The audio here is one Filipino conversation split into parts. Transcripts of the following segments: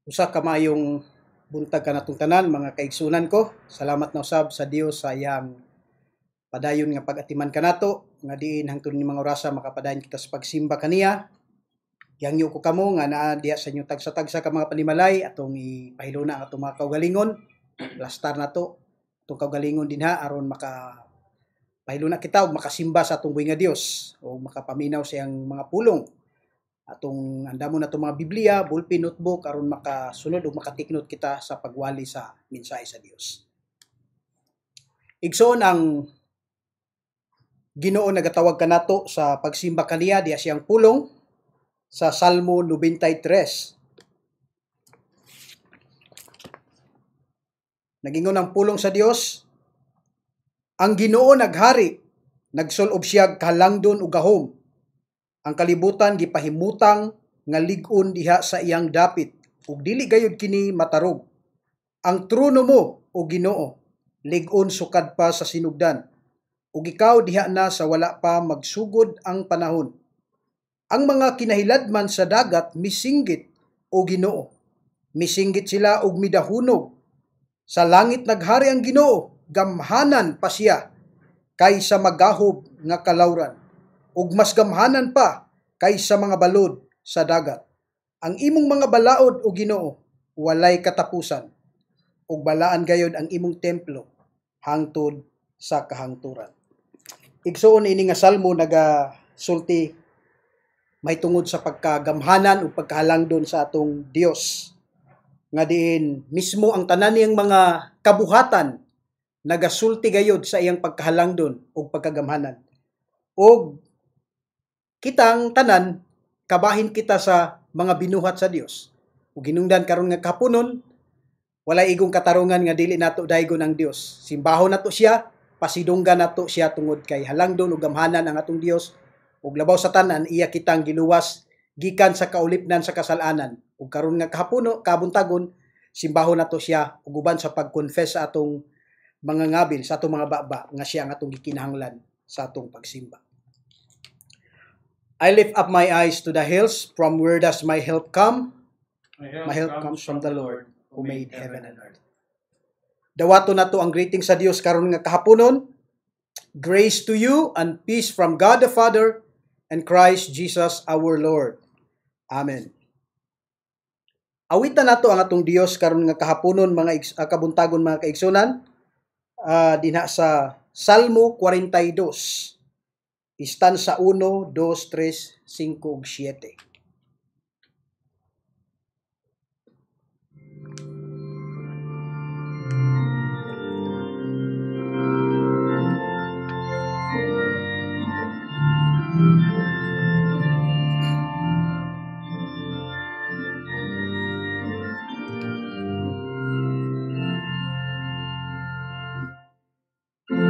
Usa ka maayong buntag kanatong tanan mga kaigsunan ko. Salamat na usab sa Dios sa iyang padayon nga pag-atiman kanato nga diin hangtod ni mga orasa makapadayon kita sa pagsimba kaniya. Yangyo ko kamo nga naa diha sa inyo tagsa-tagsa ka mga panimalay atong ipahiluna ang atong mga kaugalingon. Lastar na to atong kaugalingon dinha aron maka pahiluna kita og makasimba sa atong buhi nga Dios o makapaminaw sa iyang mga pulong. Atong andamon na itong mga Biblia, ballpen, notebook, aron makasunod o makatiknot kita sa pagwali sa mensahe sa Dios. Igsoon ang Ginoo nagatawag kanato sa pagsimba kaniya diya siyang pulong sa Salmo 93. Nagingon ang pulong sa Dios, ang Ginoo naghari, nagsulob siya kalangdon ug gahom. Ang kalibutan gipahimutang nga lig-on diha sa iyang dapit ug dili gayud kini matarog. Ang trono mo, o Ginoo, lig-on sukad pa sa sinugdan, ug ikaw diha na sa wala pa magsugod ang panahon. Ang mga kinahiladman sa dagat misinggit, o Ginoo, misinggit sila ug midahunog. Sa langit naghari ang Ginoo, gamhanan pa siya kaysa magahob nga kalawran, ug mas gamhanan pa kaysa mga balod sa dagat. Ang imong mga balaod, o Ginoo, walay katapusan, ug balaan gayod ang imong templo hangtod sa kahangturan. Igsoon ini nga salmo nagasulti mahitungod sa pagkagamhanan ug pagkahalangdon sa atong Dios, nga diin mismo ang tanan niyang mga kabuhatan nagasulti gayod sa iyang pagkahalangdon ug pagkagamhanan. Og kitang tanan kabahin kita sa mga binuhat sa Dios. Ug hinungdan karon nga kapunon, walay igong katarungan nga dili nato daygon ang Dios. Simbahon nato siya, pasidunggan nato siya tungod kay halangdon ug gamhanan ang atong Dios. Ug labaw sa tanan iya kitang giluwas gikan sa kaulipnan sa kasalanan. Ug karon nga kahapuno kabuntagon, simbahon nato siya ug uban sa pag-confess sa atong mga ngabil, sa atong mga baba nga siya ang atong gikinahanglan sa atong pagsimba. I lift up my eyes to the hills, from where does my help come? My help comes from the Lord who made heaven and earth. Dawato nato ang greeting sa Dios karon nga kahaponon. Grace to you and peace from God the Father and Christ Jesus our Lord. Amen. Awitan nato ang atong Dios karon nga kahaponon mga kabuntagon mga kaigsunan, dinha sa Salmo 42. Istansa 1, 2, 3, 5, ug 7.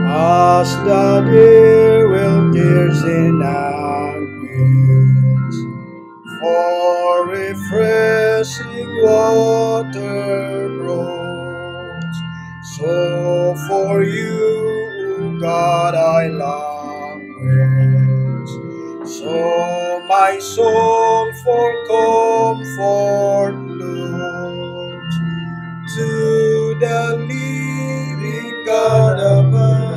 As the deer will tears in anguish for refreshing water brooks, so for you, O God, I languish. So my soul for comfort looks to the living God above.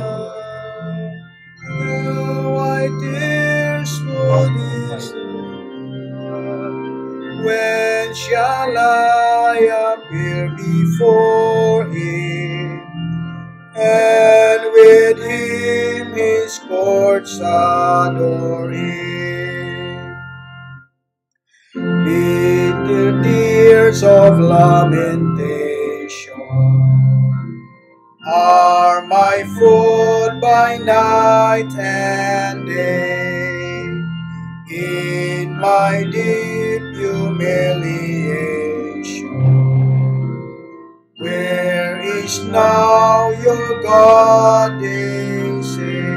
When shall I appear before Him, and with Him His courts adore Him? Bitter tears of lamentation are my food by night and day. In my deep humiliation, where is now your God, they say?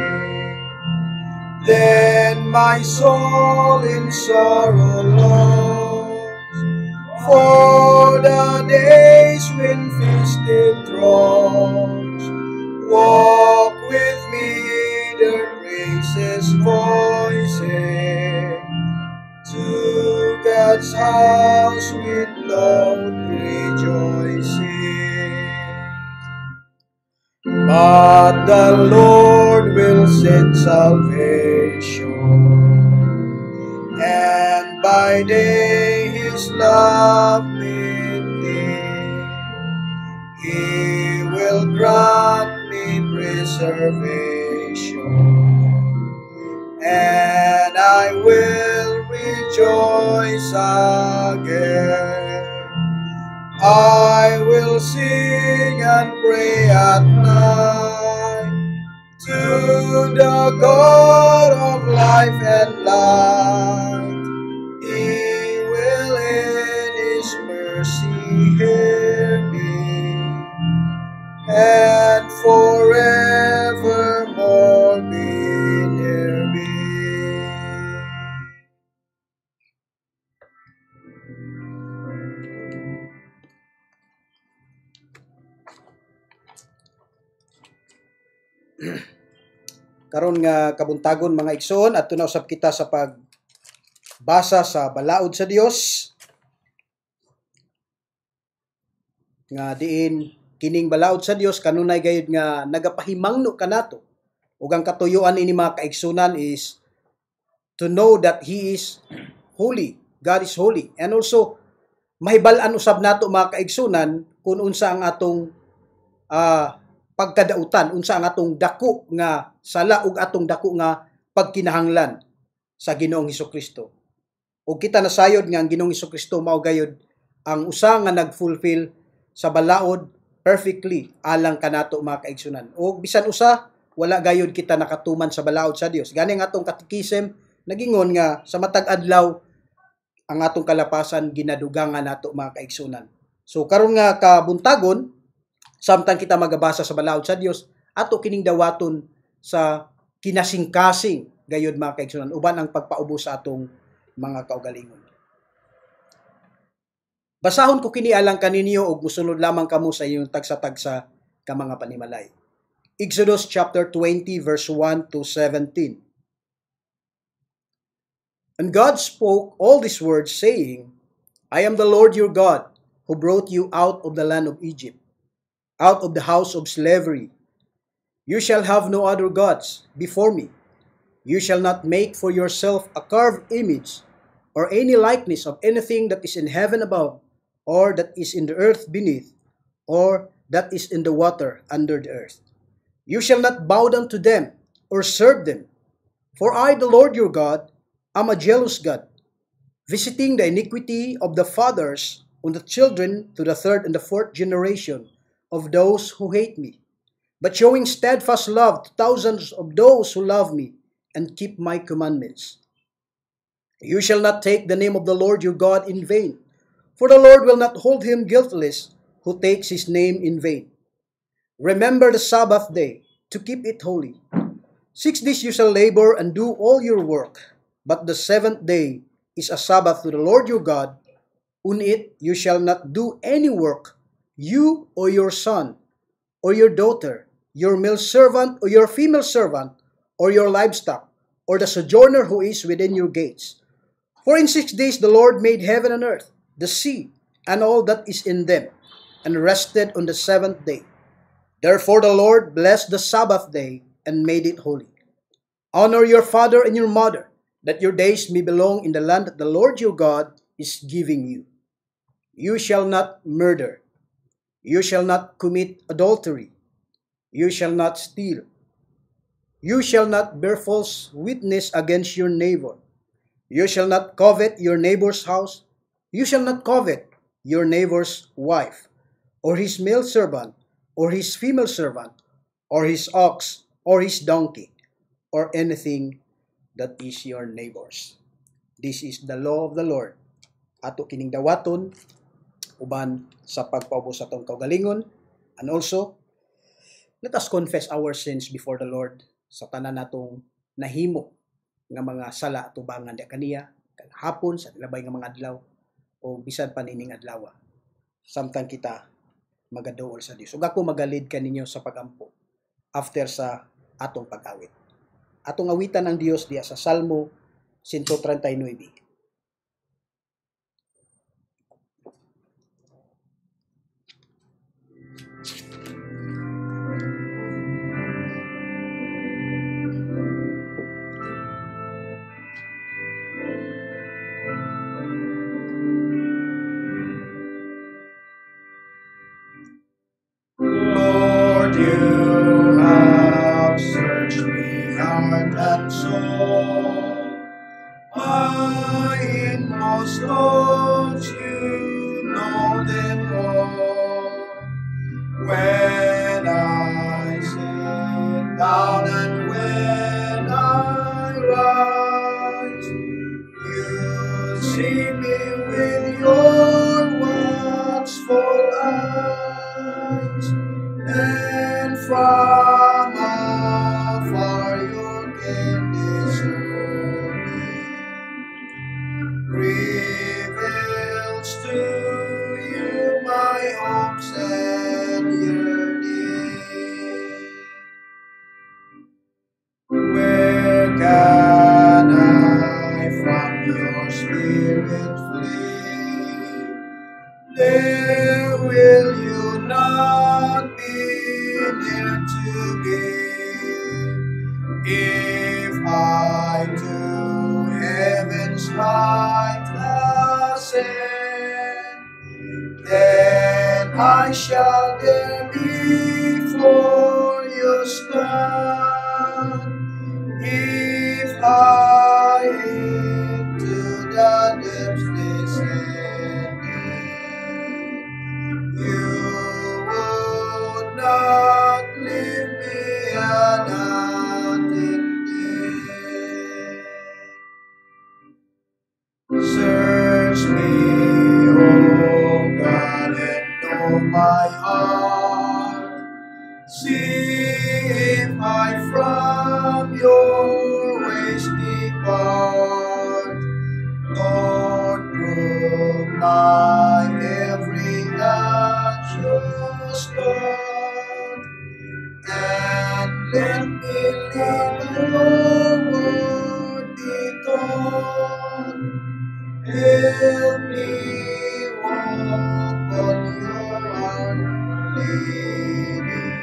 Then my soul in sorrow longs for the days when feasted throngs walk with me the praises voices to God God's house with loud rejoicing. But the Lord will send salvation, and by day His love with me. He will grant me preservation, and I will rejoice again. I will sing and pray at night to the God of life and light. He will in His mercy hear me, and forevermore be near me. Karon nga kabuntagon mga igsoon, at tunausap kita sa pagbasa sa balaod sa Dios nga diin kining balaod sa Dios kanunay gayud nga nagapahimangno kanato ug ang katuyuan ini mga kaigsunan is to know that He is holy. God is holy. And also mahibal-an usab nato mga kaigsunan kung unsa ang atong pagkadautan, unsa ang atong dako nga sala ug atong dako nga pagkinahanglan sa Ginoong Hesukristo. Ug kita nasayod nga ang Ginoong Hesukristo mao gayud ang usa nga nagfulfill sa balaod perfectly alang kanato mga kaigsunan. Ug bisan usa wala gayud kita nakatuman sa balaod sa Dios. Gani ang atong katikisem nagingon nga sa matag adlaw ang atong kalapasan ginadugangan nato mga kaigsunan. So karon nga kabuntagon samtang kita magabasa sa balaod sa Dios ato kining dawaton sa kinasing-kasing gayud mga kaigsunan uban ang pagpaubos sa atong mga kaugalingon. Basahon ko kini alang kaninyo ug musunod lamang kamo sa inyong tagsa-tagsa ka mga panimalay. Exodus chapter 20 verse 1 to 17. And God spoke all these words, saying, I am the Lord your God, who brought you out of the land of Egypt, out of the house of slavery. You shall have no other gods before me. You shall not make for yourself a carved image, or any likeness of anything that is in heaven above, or that is in the earth beneath, or that is in the water under the earth. You shall not bow down to them, or serve them. For I, the Lord your God, am a jealous God, visiting the iniquity of the fathers on the children to the third and the fourth generation of those who hate me, but showing steadfast love to thousands of those who love me and keep my commandments. You shall not take the name of the Lord your God in vain, for the Lord will not hold him guiltless who takes his name in vain. Remember the Sabbath day to keep it holy. 6 days you shall labor and do all your work, but the seventh day is a Sabbath to the Lord your God. On it you shall not do any work, you or your son, or your daughter, your male servant or your female servant, or your livestock, or the sojourner who is within your gates. For in 6 days the Lord made heaven and earth, the sea, and all that is in them, and rested on the seventh day. Therefore the Lord blessed the Sabbath day and made it holy. Honor your father and your mother, that your days may belong in the land that the Lord your God is giving you. You shall not murder. You shall not commit adultery. You shall not steal. You shall not bear false witness against your neighbor. You shall not covet your neighbor's house. You shall not covet your neighbor's wife, or his male servant, or his female servant, or his ox, or his donkey, or anything that is your neighbor's. This is the law of the Lord. Ato kining dawaton uban sa pagpaubos sa atong kaugalingon. And also, let us confess our sins before the Lord sa tanan natong nahimo nga mga sala tubangan di kaniya hapon sa labay nga mga adlaw o bisan pa nining adlaw. Samtang kita magaduol sa Dios. Ug ako magalid kaninyo sa pagampo after sa atong pag-awit. Atong awitan ang Dios diya sa Salmo 139. stones, you know them all. When I sit down and when I rise, you see me with your watchful eyes, and from afar your care discerning reveals to you my hopes and yearning. Where can I from your spirit flee? There will you not be near to me. If I to heaven's height ascend, then I shall there before you stand. If I into the depths descended, you would not leave me unattended. Search me, O God, and know my heart. See if I from your ways depart. Lord, prove my every anxious thought, and let me live your word be taught. Help me walk on your leading,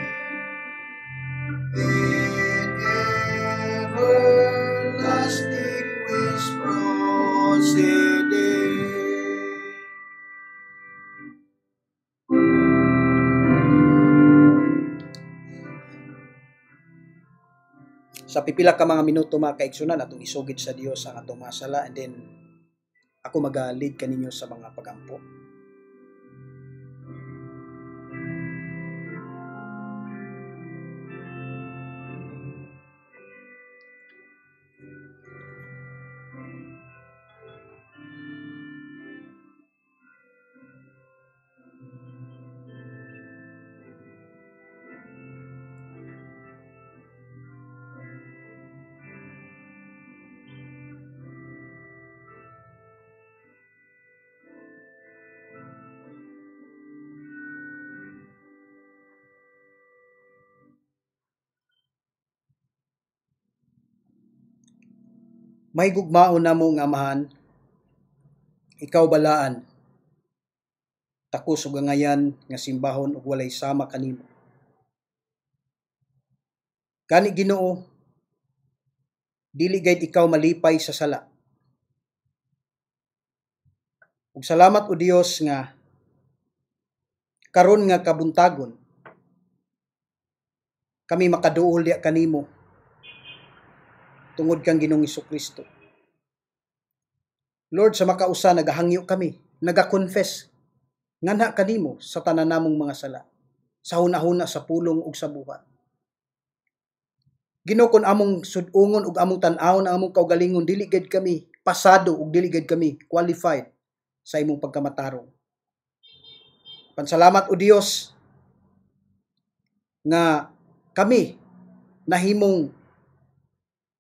in everlasting ways proceeding. Sa pipila ka mga minuto mga kaigsunan, atong isugid sa Dios ang atong mga sala, and then ako mag-lead kaninyo sa mga pagampo. May gugmaon na mo nga amahan, ikaw balaan, takos ug gangayan nga simbahon ug walay sama kanimo. Gani Ginoo, dili gayud ikaw malipay sa sala. Ug salamat o Dios nga karon nga kabuntagon kami makaduol diha kanimo tungod kang Ginoong Hesukristo. Lord, sa makausa nagahangyo kami, naga-confess nganha kanimo sa tanan namong mga sala, sa hunahuna sa pulong ug sa buhat. Ginoo, kun among sud-ungon ug among tan-awon ang among kaugalingon, dili gid kami pasado ug dili gid kami qualified sa imong pagkamatarong. Pansalamat o Dios nga kami nahimong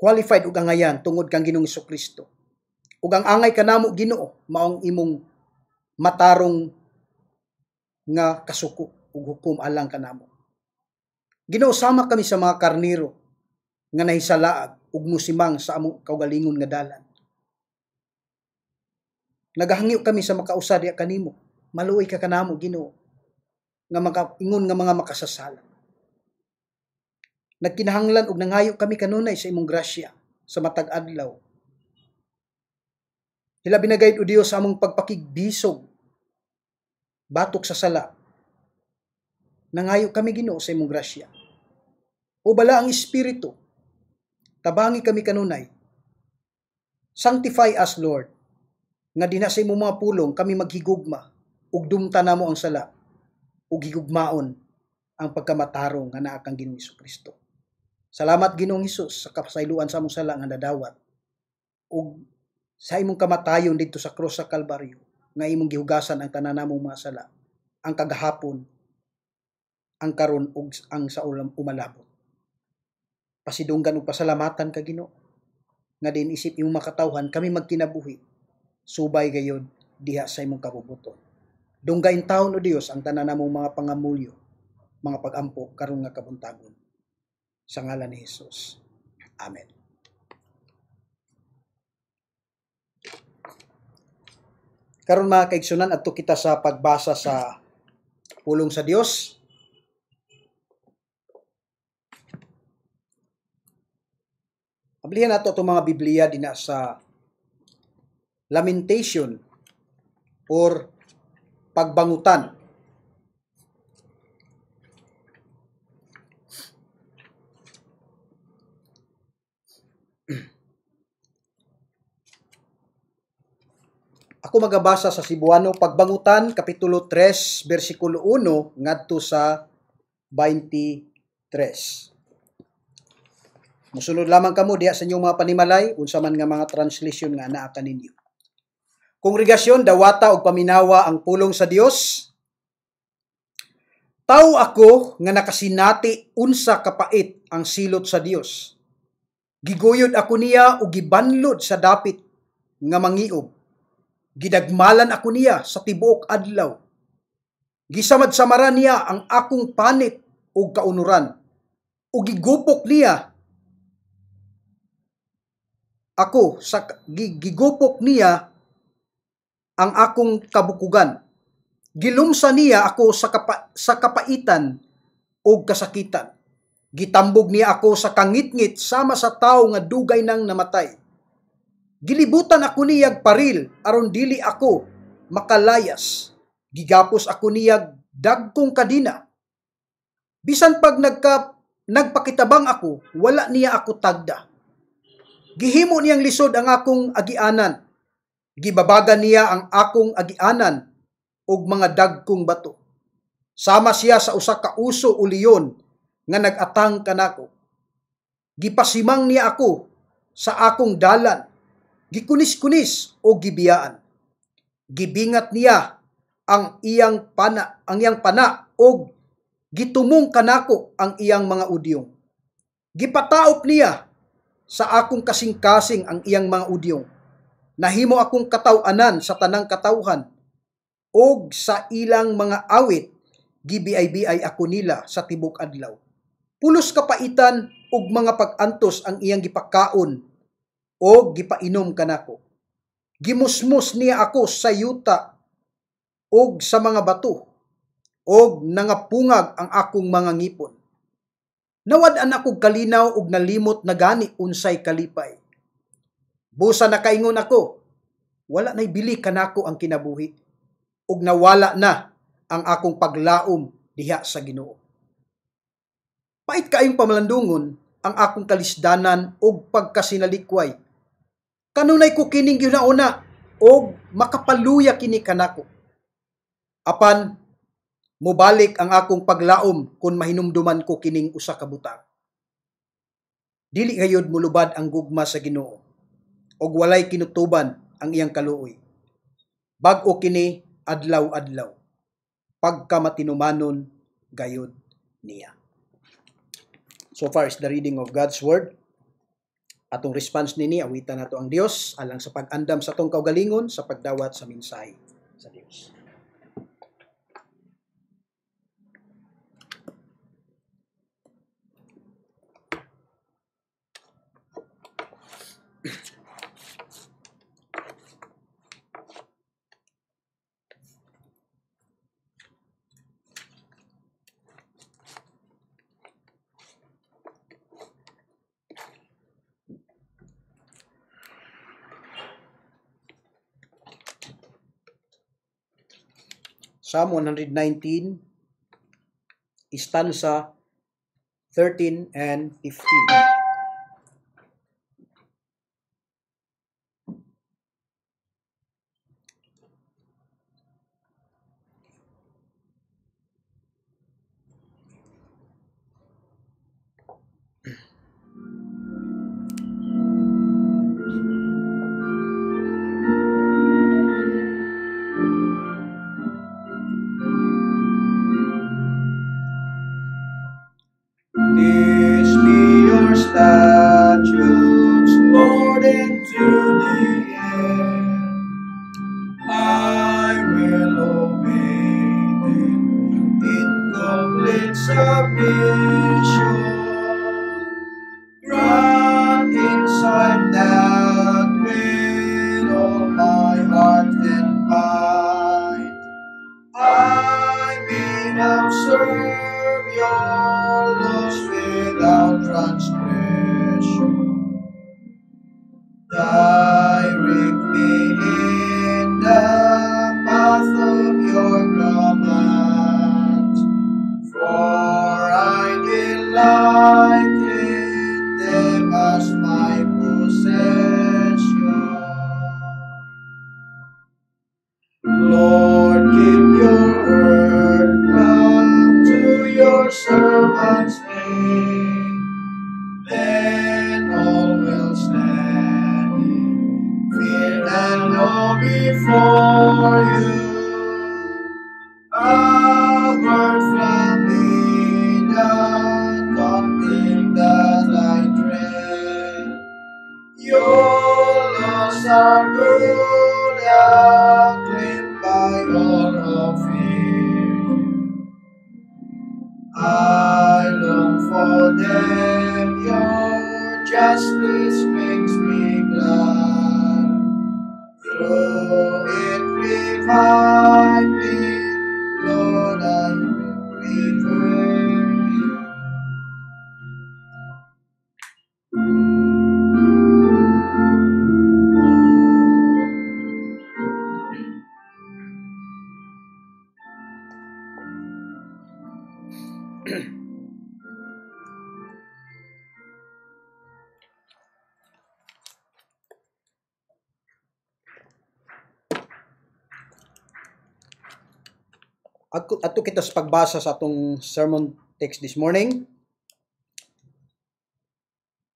qualified ug angayan tungod kang Ginoong Hesukristo. Ug ang angay kanamo Ginoo maong imong matarong nga kasuko ug hukom alang kanamo. Ginoo, sama kami sa mga karnero nga nahisalaag ug musimang sa among kaugalingon nga dalan. Nagahangyo kami sa makausa diha kanimo. Maluoy ka kanamo Ginoo nga makaingon nga mga makasasala. Nagkinahanglan ug nangayo kami kanunay sa imong grasya sa matag adlaw. Hilabi na gayud o Dios sa among pagpakigbisog batok sa sala. Nangayo kami Ginoo sa imong grasya. O bala ang Espiritu, tabangi kami kanunay. Sanctify us, Lord. nga dinha sa imong mga pulong kami maghigugma ug dumta namo ang sala ug higugmaon ang pagkamatarong nga naa kang Ginoong Hesukristo. Salamat Ginoong Hesus sa kapasayloan sa among sala nga nadawat ug sa imong kamatayon didto sa krus sa Kalbaryo nga imong gihugasan ang tanan namong mga sala, ang kagahapon, ang karon ug ang sa umalabot. Pasidunggan ug pasalamatan ka Ginoo nga din isip imong makatawhan kami magkinabuhi subay gayud diha sa imong kabubuton. Dunggain taon o Dios ang tanan namong mga pangamulyo, mga pagampo karon nga kabuntagon. Sa ngalan ni Hesus. Amen. Karon mga kaigsunan, adto kita sa pagbasa sa pulong sa Dios. Ablihan nato itong mga Biblia dina sa Lamentation or Pagbangutan. Ako magabasa sa Cebuano, Pagbangutan, Kapitulo 3, versikulo 1, ngadto sa 23. Musunod lamang kamo diha sa inyong mga panimalay, unsa man nga mga translation nga naa kaninyo. Kongregasyon, dawata og paminawa ang pulong sa Dios. Tao ako nga nakasinati unsa kapait ang silot sa Dios. Giguyod ako niya ug gibanlod sa dapit nga mangiob. Gidagmalan ako niya sa tibuok adlaw. Gisamad-samaran niya ang akong panit ug kaunuran. Ug gigupok niya ako sa gigupok niya ang akong kabukugan. Gilumsa niya ako sa kapaitan ug kasakitan. Gitambog niya ako sa kangitngit sama sa tawo nga dugay nang namatay. Gilibutan ako niyag paril aron dili ako makalayas. Gigapos ako niyag dagkong kadina. Bisan pag nagpakitabang ako, wala niya ako tagda. Gihimo niyang lisod ang akong agianan. Gibabagan niya ang akong agianan ug mga dagkong bato. Sama siya sa usa ka uso o leon nga nag-atang kanako. Gipasimang niya ako sa akong dalan. Gikunis-kunis o gibiyaan. Gibingat niya ang iyang pana o gitumong kanako ang iyang mga udyong. Gipataop niya sa akong kasing-kasing ang iyang mga udyong. Nahimo akong kataw-anan sa tanang katawhan o sa ilang mga awit, gibiay-biay ako nila sa tibok adlaw. Pulos kapaitan ug mga pag-antos ang iyang gipakaon o gipainom kanako. Gimusmus niya ako sa yuta o sa mga bato o nangapungag ang akong mga ngipon. Nawad-an ako kalinaw ug nalimot na gani unsay kalipay. Busa nakaingon ako, wala na'y bili kanako ang kinabuhi ug nawala na ang akong paglaom diha sa Ginoo. Pait kaayong pamalandungon ang akong kalisdanan ug pagkasinalikway. Kanunay ko kining ginauna o makapaluya kini kanako. Apan, mubalik ang akong paglaom kung mahinumduman ko kining usa ka butang. Dili gayud mulubad ang gugma sa Ginoo og walay kinutuban ang iyang kaluoy. Bag-o kini adlaw-adlaw. Pagkamatinumanon gayud niya. So far is the reading of God's Word. Atong response nini, awitan nato ang Dios alang sa pag-andam sa atong kaugalingon sa pagdawat sa mensahe sa Dios. Psalm 119, stanza 13 and 15. will obey Him in complete submission. Grant insight that with all my heart and mind I may observe your laws without transgression. Direct me in the path of your commands, for I delight in them as my possession. Lord, keep your word, come to your servant's name. Then all will stand in fear and awe before you. Apart from me, none daunting that I dread. Your laws are good, acclaimed by all who fear you. I long for them, your justice makes me glad. Through it revive me, Lord, I will revere you. Ato kita sa pagbasa sa atong sermon text this morning.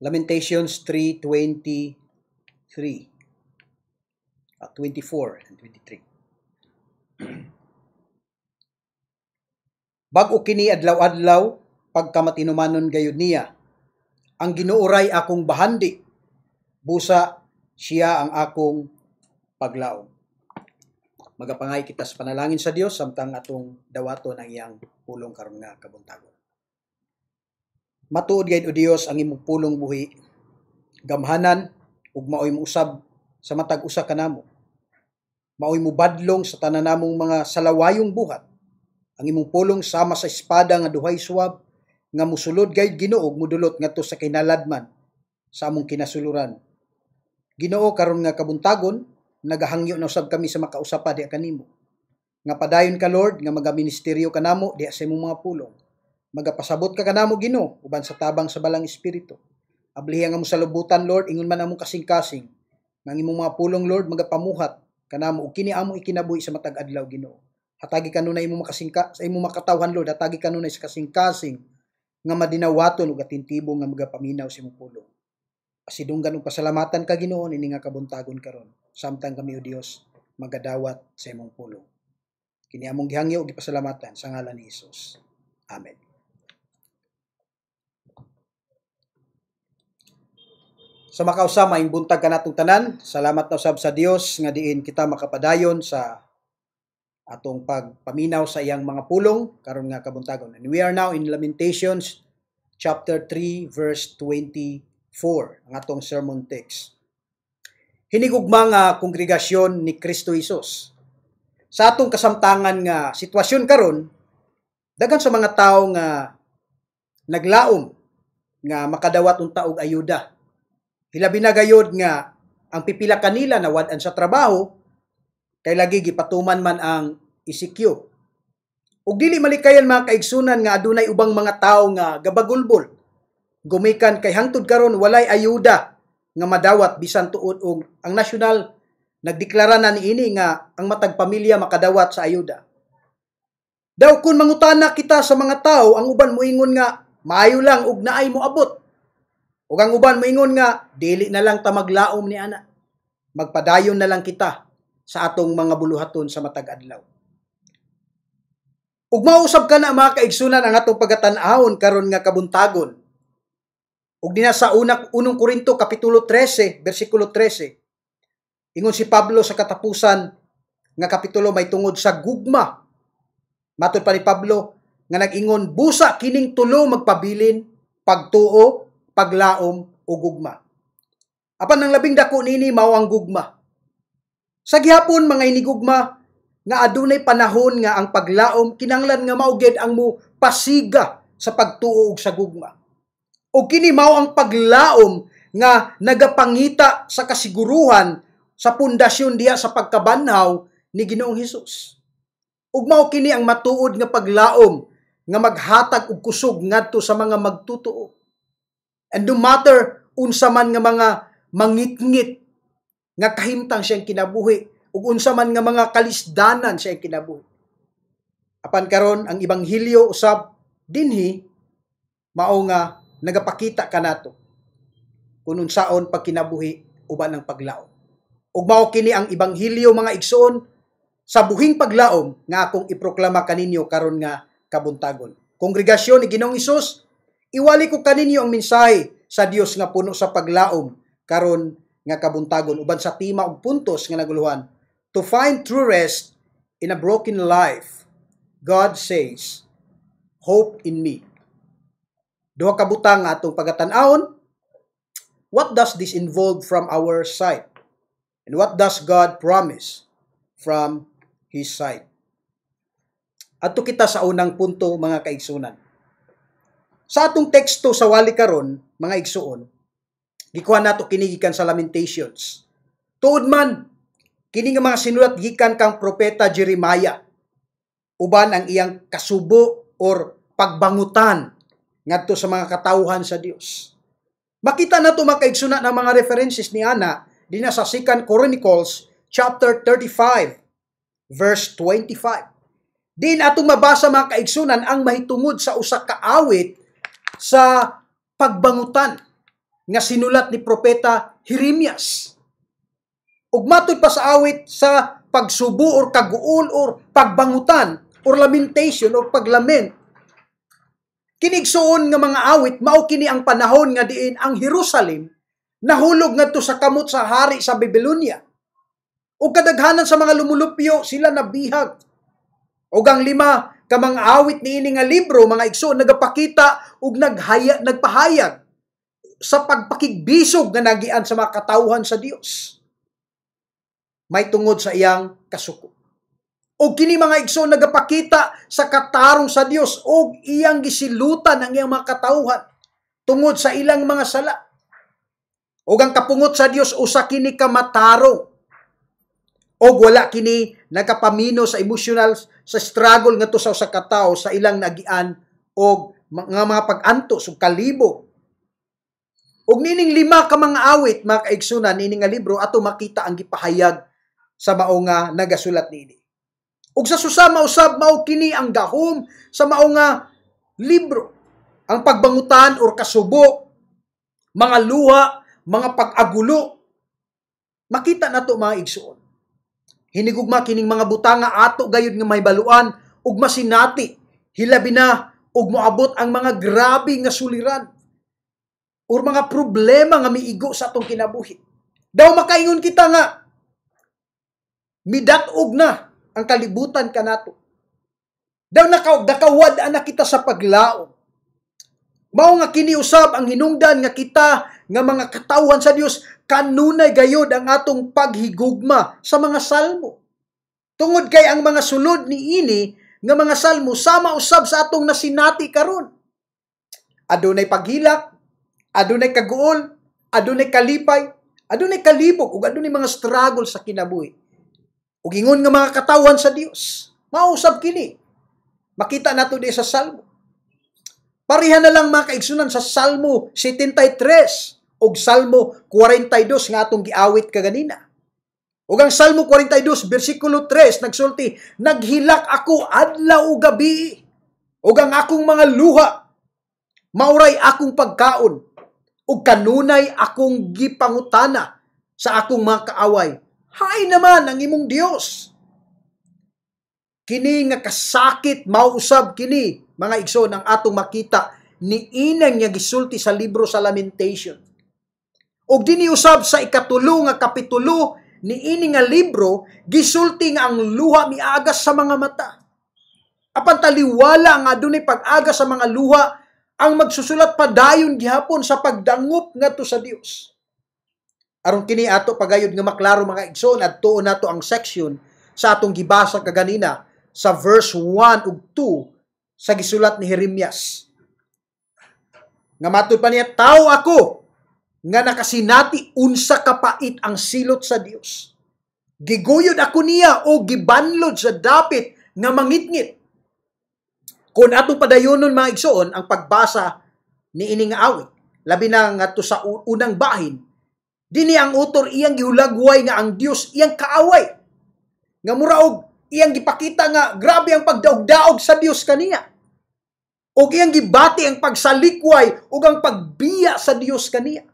Lamentations 3:23, 24 and 23. Bag-o kini adlaw-adlaw pagkamatinumanon gayud niya. Ang ginuuray akong bahandi, busa siya ang akong paglaom. Magapangay kita sa panalangin sa Dios samtang atong dawaton ang iyang pulong karon nga kabuntagon. Matuod gayud o Dios ang imong pulong buhi, gamhanan ug maoy mo usab sa matag usa kanamo. Maoy mo badlong sa tanan namong mga salawayong buhat. Ang imong pulong sama sa espada nga duhay suwab nga musulod gayud Ginoo mudulot ngadto sa kinaladman sa among kinasuluran. Ginoo karon nga kabuntagon nagahangyo na usab kami sa makausapa diha kanimo. Nga padayon ka Lord nga magaministeryo kanamo diha sa imong mga pulong. Magapasabot ka kanamo Ginoo uban sa tabang sa balang espiritu. Ablihan nga mo sa lubutan Lord ingon man among kasing-kasing. Nga imong mga pulong Lord magapamuhat kanamo ug kini among ikinabuhi sa matag adlaw Ginoo. Hatagi kanunay imong sa imong makatawhan Lord, hatagi kanunay sa kasing-kasing nga madinawaton ug atintibo nga magapaminaw sa imong pulong. Pasidunggan ug pasalamatan ka Ginoo ini nga kabuntagon karon. Samtang kami o Dios magadawat sa imong pulong. Kini among gihangyo ug gipasalamatan sa ngalan ni Hesus. Amen. Sa makausama ing buntag kanatong tanan, salamat na usab sa Dios nga diin kita makapadayon sa atong pagpaminaw sa iyang mga pulong karon nga kabuntagon. And we are now in Lamentations chapter 3 verse 24, ang atong sermon text. Hinigugma nga kongregasyon ni Kristo Hesus. Sa atong kasamtangan nga sitwasyon karon, daghan sa mga tawo nga naglaom nga makadawat unta og ayuda. Hilabi na gayud nga ang pipila kanila nawad-an sa trabaho kay lagi gipatuman man ang ECQ. Ug dili malikayan mga kaigsunan nga adunay ubang mga tawo nga gabagulbol. Gumikan kay hangtod karon walay ayuda nga madawat bisan tuod og ang nasyonal nagdeklara na niini nga ang matag pamilya makadawat sa ayuda. Daw kun mangutana kita sa mga tao, ang uban moingon nga maayo lang ug naay mo abot. Ug ang uban moingon nga dili na lang ta maglaom ni ana. Magpadayon na lang kita sa atong mga buluhaton sa matag adlaw. Ug mausab ka na mga kaigsunan ang atong pagatan-ahon karon nga kabuntagon. Ug dinha sa 1 Korinto kapitulo 13 bersikulo 13. Ingon si Pablo sa katapusan nga kapitulo may tungod sa gugma. Matod pa ni Pablo nga nag-ingon, busa kining tulo magpabilin, pagtuo, paglaom o gugma. Apan ang labing dako nini mao ang gugma. Sa gihapon mga inigugma nga adunay panahon nga ang paglaom kinahanglan nga maugid ang mo pasiga sa pagtuo ug sa gugma. O kini mao ang paglaom nga nagapangita sa kasiguruhan sa pundasyon diha sa pagkabanhaw ni Ginoong Hesus. Ug mao kini ang matuod nga paglaom nga maghatag og kusog ngadto sa mga magtutuo. And no matter unsa man nga mga mangitngit nga kahimtang siyang kinabuhi ug unsa man nga mga kalisdanan siyang kinabuhi. Apan karon ang ebanghelyo usab dinhi mao nga nagapakita kanato kung unsaon pagkinabuhi uban ng paglaom. Ug mao kini ang ebanghelyo mga igsoon sa buhing paglaom nga akong iproklama kaninyo karon nga kabuntagon. Kongregasyon ni Ginoong Hesus, iwali ko kaninyo ang mensahe sa Dios nga puno sa paglaom karon nga kabuntagon uban sa tema ug puntos nga naguluhan. To find true rest in a broken life, God says, hope in me. Duha ka butang nga atong pagatan-awon. What does this involve from our side? And what does God promise from His side? Adto kita sa unang punto mga kaigsunan. Sa atong teksto sa wali karon mga igsuon, gikuha nato kini gikan sa Lamentations. Tuod man kini nga mga sinulat gikan kang propeta Jeremiah uban ang iyang kasubo or pagbangutan ngadto sa mga katawhan sa Dios. Makita nato mga kaigsunan ang mga references ni ana dinha sa 2 Chronicles chapter 35 verse 25. Din atong mabasa mga kaigsunan ang mahitungod sa usa ka awit sa pagbangutan nga sinulat ni propeta Jeremias. Ug matud pa sa awit sa pagsubo or kaguol or pagbangutan or lamentation or paglament. Kinigsuon nga mga awit mao kini ang panahon nga diin ang Jerusalem nahulog ngadto sa kamot sa hari sa Babylonia. Ug kadaghanan sa mga lumulupyo sila nabihag. Ug ang 5 ka mga awit niini nga libro mga igsoon nagapakita ug nagpahayag sa pagpakigbisog nga nagian sa mga katawhan sa Dios. May tungod sa iyang kasuko. O kini mga igsoon nagapakita sa katarong sa Dios o iyang gisilutan ang iyang mga katawhan tungod sa ilang mga sala. O ang kapungot sa Dios usa kini ka matarong. O wala kini nagapamino sa emotional sa struggle ngadto sa usa ka tawo sa ilang nagian o mga pag-antos ug kalibog. Og nining 5 ka mga awit mga kaigsunan nining nga libro ato makita ang gipahayag sa mao nga nagasulat niini. Ug sa susama usab mao kini ang gahom sa mao nga libro. Ang pagbangutan or kasubo, mga luha, mga pag-agulo. Makita nato mga igsuon. Hinigugma kining mga butanga ato gayud nga may baluan ug masinati, hilabi na ug moabot ang mga grabe nga suliran or mga problema nga miigo sa atong kinabuhi. Daw makaingon kita nga midat-og na ang kalibutan kanato. Daw nakawad ana kita sa paglaom. Mao nga kini usab ang hinungdan nga kita nga mga katawhan sa Dios kanunay gayod ang atong paghigugma sa mga salmo. Tungod kay ang mga sulod ni ini nga mga salmo sama usab sa atong nasinati karon. Adunay paghilak, adunay kaguol, adunay kalipay, adunay kalibog ug adunay mga struggle sa kinabuhi. Ug ingon nga mga katawhan sa Dios, mausab kini. Makita nato di sa salmo. Pareha na lang mga kaigsunan sa Salmo 73 ug Salmo 42 nga atong giawit kaganina. Ug ang Salmo 42 bersikulo 3 nagsulti, naghilak ako adlaw ug gabi, ug ang akong mga luha mauray akong pagkaon, ug kanunay akong gipangutana sa akong mga kaaway. Hay naman ang imong Dios. Kini nga kasakit mauusab kini mga igsoon ang atong makita ni inang nga gisulti sa libro sa Lamentation. Og dinhi usab sa ikatulo nga kapitulo niini nga libro gisulti nga ang luha miagas sa mga mata. Apan taliwala nga adunay pag-aga sa mga luha ang magsusulat padayon gihapon sa pagdangop ngadto sa Dios. Aron kini ato pagayod nga maklaro mga igsoon adtuon nato ang section sa atong gibasa kaganina sa verse 1 ug 2 sa gisulat ni Jeremias. Nga matud pa niya, tao ako nga nakasinati unsa kapait ang silot sa Dios. Giguyod ako niya o gibanlod sa dapit nga mangitngit. Kung atong padayonon mga igsoon ang pagbasa ni ining awit, labi na ngadto sa unang bahin, dinhi ang utor iyang gihulagway nga ang Dios iyang kaaway. Nga muraog iyang gipakita nga grabe ang pagdaog-daog sa Dios kaniya. O iyang gibati ang pagsalikway ug ang pagbiya sa Dios kaniya.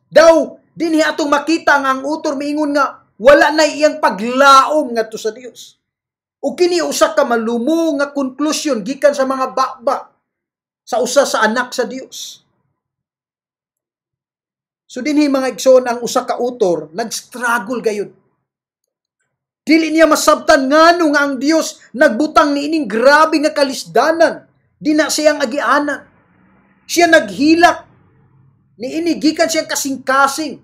Daw dinhi atong makita nga ang utor miingon nga wala na iyang paglaom ngadto sa Dios. O kini usa ka malumo nga konklusyon gikan sa mga bakba sa usa sa anak sa Dios. So dinhi mga igsoon ang usa ka utor nag-struggle gayud. Dili niya masabtan ngano nga ang Dios nagbutang niining grabe nga kalisdanan. Di na siyang agianan. Siya naghilak. Niini gikan siyang kasing-kasing.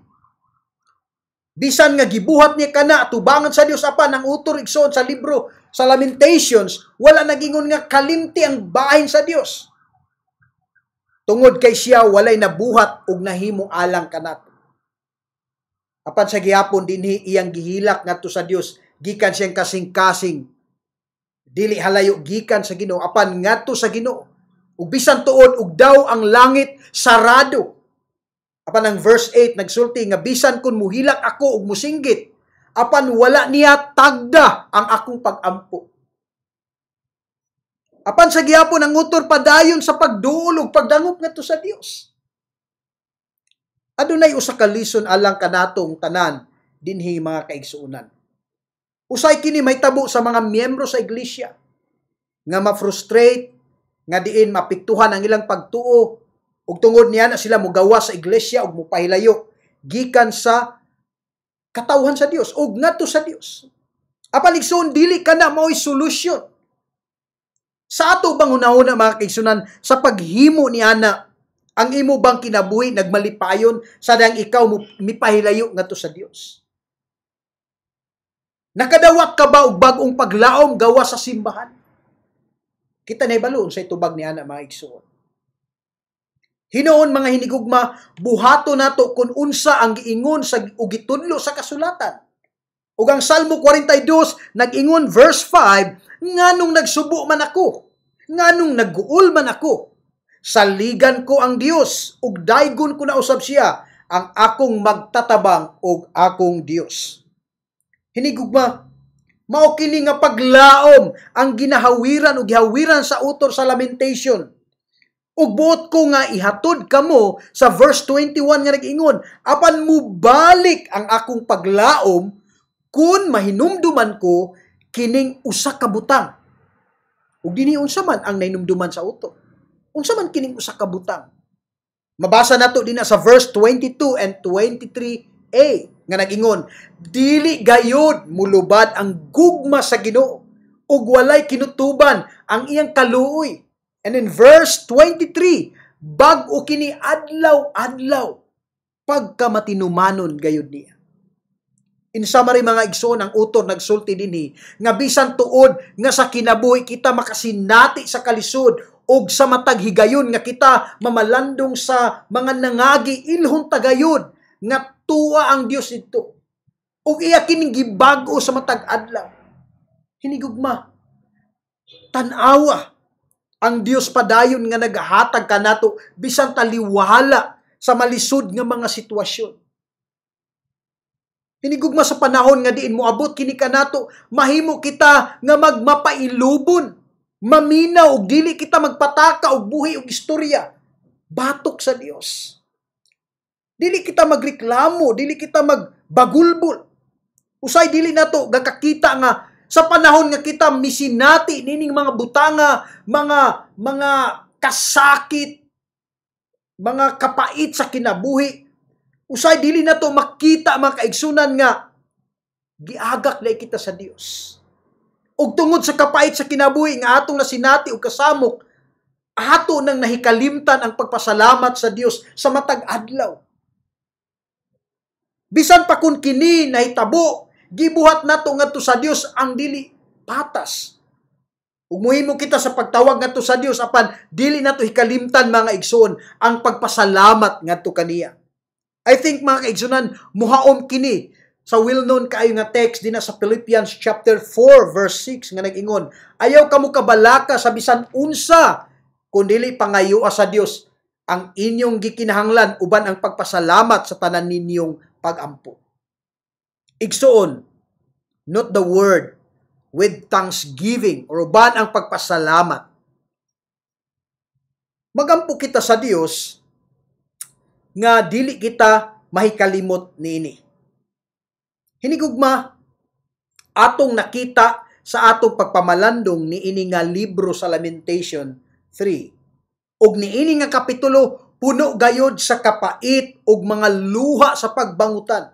Bisan nga gibuhat niya kana tubangan sa Dios apan ang utor igsoon sa libro sa Lamentations, wala nagingon nga kalimti ang bahin sa Dios. Tungod kay siya walay nabuhat ug nahimong alang kanato. Apan sa gihapon dinhi iyang gihilak ngadto sa Dios, gikan siyang kasing-kasing. Dili halayo gikan sa Ginoo apan ngadto sa Ginoo. Ug bisan tuod ug daw ang langit sarado. Apan ang verse 8 nagsulti nga bisan kun muhilak ako ug musinggit, apan wala niya tagda ang akong pag-ampo. Apan sa gihapon ang utor padayon sa pagduol ug pagdangop ngadto sa Dios. Adunay usa ka lison alang kanatong tanan dinhi mga kaigsuonan. Usay kini mahitabo sa mga miyembro sa iglesia nga ma-frustrate nga diin mapiktuhan ang ilang pagtuo ug tungod niya na sila mogawa sa iglesia ug mopahilayo gikan sa katawhan sa Dios ug ngadto sa Dios. Apan igsoon dili kana mao'y solusyon. Sa ato bang hunahuna mga kaigsunan sa paghimo ni ana ang imo bang kinabuhi nagmalipayon sa dang ikaw mipahilayo ngadto sa Dios? Nakadawat ka ba og bag-ong paglaom gawa sa simbahan? Kita na ibaloon sa itubag ni ana mga igsoon. Hinoon mga hinigugma, buhato nato kung unsa ang giingon sa ug gitudlo sa kasulatan. Ug ang Salmo 42 nag-ingon verse 5, nganong nagsubo man ako, nganong nagguol man ako, saligan ko ang Dios ug daygon ko na usab siya ang akong magtatabang ug akong Dios. Hinigugma, mao kini nga paglaom ang ginahawiran ug gihawiran sa utor sa Lamentation. Ug buot ko nga ihatod kamo sa verse 21 nga nag-ingon, apan mubalik ang akong paglaom kun mahinumduman ko kining usa ka butang. Ug dinhi unsa man ang nahinumduman sa utor? Unsa man kining usa ka butang? Mabasa nato dinha sa verse 22 and 23a. Nga nag-ingon, dili gayud mulubad ang gugma sa Ginoo ug walay kinutuban ang iyang kaluoy. And in verse 23, bag-o kini adlaw-adlaw pagka matinumanon gayud niya. In summary mga igsoon, ang utor nagsulti dinhi nga bisan tuod nga sa kinabuhi kita makasinati sa kalisod ug sa matag higayon nga kita mamalandong sa mga nangagi ilhon tagayod nga tuwa ang Dios dito. Ug iya kining gibag-o sa matag adlaw. Hinigugma, tan-awa ang Dios padayon nga nagahatag kanato bisan taliwala sa malisod nga mga sitwasyon. Hinigugma sa panahon nga diin moabot kini kanato, mahimo kita nga magmapailubon, maminaw ug dili kita magpataka og buhi ug istorya batok sa Dios. Dili kita magreklamo, dili kita magbagulbol. Usay dili nato gakakita nga sa panahon nga kita misinati nining mga butanga, mga kasakit, mga kapait sa kinabuhi. Usay dili nato makita mga kaigsunan nga giagak lay kita sa Dios. Ug tungod sa kapait sa kinabuhi nga atong nasinati ug kasamok, ato nang nahikalimtan ang pagpasalamat sa Dios sa matag adlaw. Bisan pa kun kini nahitabo, gibuhat nato ngadto sa Dios ang dili patas. Ug muhimo kita sa pagtawag ngadto sa Dios apan dili nato hikalimtan mga igsoon ang pagpasalamat ngadto kaniya. I think mga kaigsunan, muhaom kini sa well-known kaayo nga text din sa Philippians chapter 4 verse 6 nga nag-ingon, ayaw kamo kabalaka sa bisan unsa kun dili pangayua sa Dios ang inyong gikinahanglan uban ang pagpasalamat sa tanan ninyong pag-ampo. Igsoon, note the word with thanksgiving or uban ang pagpasalamat. Magampo kita sa Dios nga dili kita mahikalimot niini. Hinigugma, atong nakita sa atong pagpamalandong niini nga libro sa Lamentation 3. Ug niini nga kapitulo puno gayod sa kapait ug mga luha sa pagbangutan,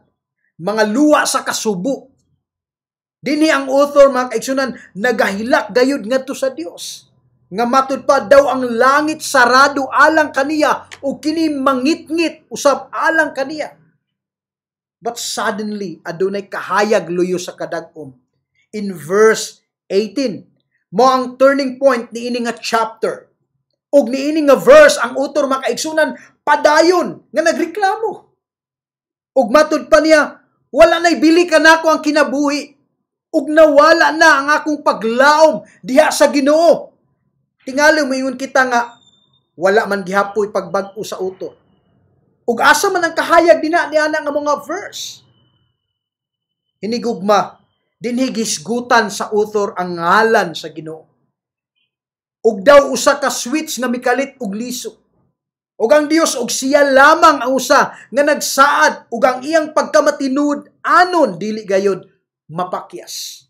mga luha sa kasubo. Dinhi ang author mga kaigsunan nagahilak gayod ngadto sa Dios. Nga matud pa daw ang langit sarado alang kaniya ug kini mangitngit usab alang kaniya. But suddenly, adunay kahayag luyo sa kadagom. In verse 18, mo ang turning point ni ini nga chapter. Ug ni ini nga verse, ang author mga kaigsunan, padayon nga nagreklamo. Ug matud pa niya, wala na'y bili ka nako ang kinabuhi. Ug nawala na ang akong paglaom diha sa Ginoo. Tingali moingon kita nga, wala man gihapoy pagbag-o sa author. Ug asa man ang kahayag niya nga mga verse. Hinigugma, dinhi gisgutan sa author ang ngalan sa Ginoo. Ug daw usa ka switch nga mikalit og liso. Ug ang Dios og siya lamang ang usa nga nagsaad ug ang iyang pagkamatinud anon dili gayod mapakyas.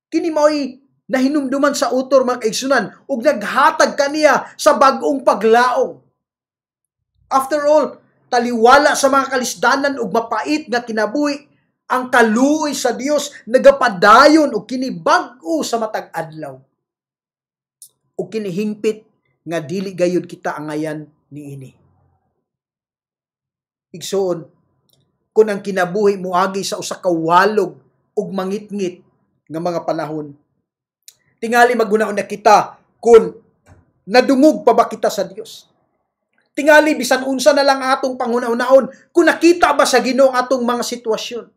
Kini mao'y nahinumduman sa author mga kaigsunan ug naghatag kaniya sa bag-ong paglaom. After all, taliwala sa mga kalisdanan ug mapait nga kinabuhi, ang kaluoy sa Dios nagapadayon ug kini bag-o sa matag adlaw. Ug kini hingpit nga dili gayud kita angayan niini. Igsoon, kun ang kinabuhi moagi sa usa ka walog ug mangitngit nga mga panahon, tingali magunaon na kita kun nadungog pa ba kita sa Dios. Tingali bisan unsa na lang atong panghuna-hunaon kung nakita ba sa Ginoo ang atong mga sitwasyon.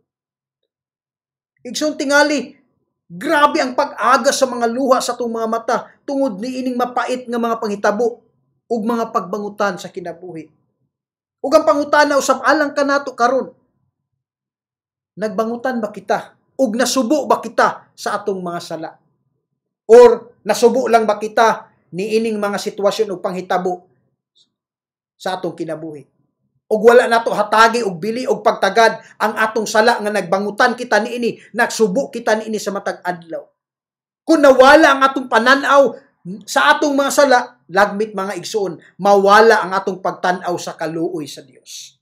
Igsoon tingali, grabe ang pag-aga sa mga luha sa atong mga mata tungod ni ining mapait nga mga panghitabo ug mga pagbangutan sa kinabuhi. Ug ang pangutana usab alang kanato karon. Nagbangutan ba kita ug nasubo ba kita sa atong mga sala? Or nasubo lang ba kita ni ining mga sitwasyon ug panghitabo sa atong kinabuhi? Ug wala nato hatagi og bili og pagtagad ang atong sala nga nagbangutan kita niini, nagsubo kita niini sa matag adlaw. Kung nawala ang atong pananaw sa atong mga sala, lagmit mga igsoon, mawala ang atong pagtan-aw sa kaluoy sa Dios.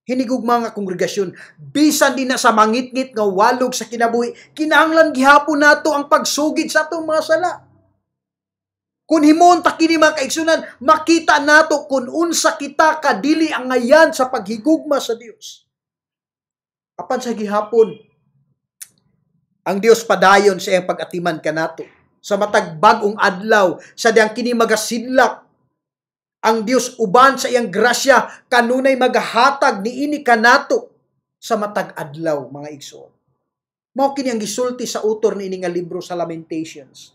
Hinigug mga kongregasyon, bisan din na sa mangitngit nga walog sa kinabuhi, kinahanglan gihapon nato ang pagsugid sa atong mga sala. Kung himon ta kini mga kaigsunan, makita nato kung unsa kita kadili ang ngayan sa paghigugma sa Dios. Apan sa gihapon, ang Dios padayon sa iyang pag-atiman kanato. Sa matag bag-ong adlaw, sa diyang kini magasidlak, ang Dios uban sa iyang grasya kanunay magahatag niini kanato sa matag adlaw mga igsoon. Mao kini ang gisulti sa author niini nga libro sa Lamentations.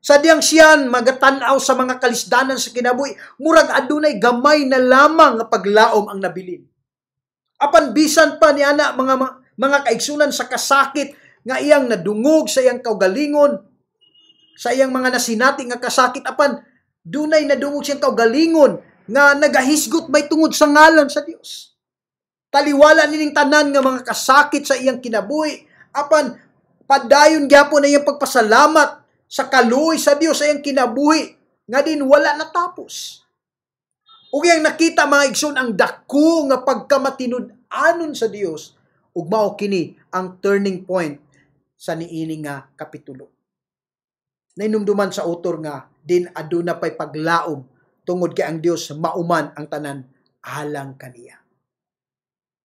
Sa diyang siyan magatan-aw sa mga kalisdanan sa kinabuhi, murag adunay gamay na lamang nga paglaom ang nabilin. Apan bisan pa niana mga kaigsunan sa kasakit nga iyang nadungog sa iyang kaugalingon, sa iyang mga nasinati nga kasakit, apan dunay nadungog siyang kaugalingon nga nagahisgot may tungod sa ngalan sa Dios. Taliwala nining tanan nga mga kasakit sa iyang kinabuhi, apan padayon gyapon na iyang pagpasalamat sa kaluoy sa Dios sa iyang kinabuhi nga din wala natapos. Ug yang nakita mga igsoon ang dako nga pagkamatinud-anon sa Dios ug mao kini ang turning point sa niini nga kapitulo. Nainumduman sa author nga din aduna pay paglaom tungod kay ang Dios mauman ang tanan alang kaniya.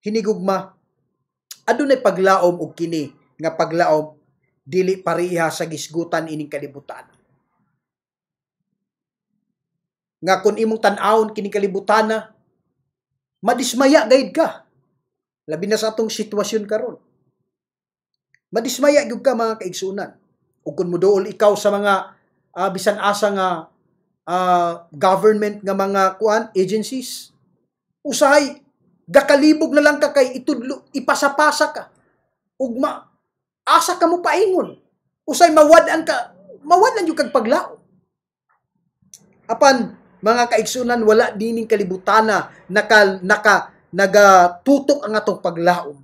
Hinigugma, adunay paglaom og kini nga paglaom dili pareha sa gisgutan ining kalibutan. Nga kung imong tan-awon kining kalibutan na, madismaya gayud ka. Labi na sa atong sitwasyon karon. Madismaya gyud ka mga kaigsunan. Ug kung moduol ikaw sa mga bisan asa nga government nga mga agencies, usahay gakalibog na lang ka kay itudlo ipasapasa ka. Ug asa ka mo paingon. Usay mawadan yung kag paglao. Apan mga kaigsunan, wala dining kalibutana nagatutok ang atong paglaom.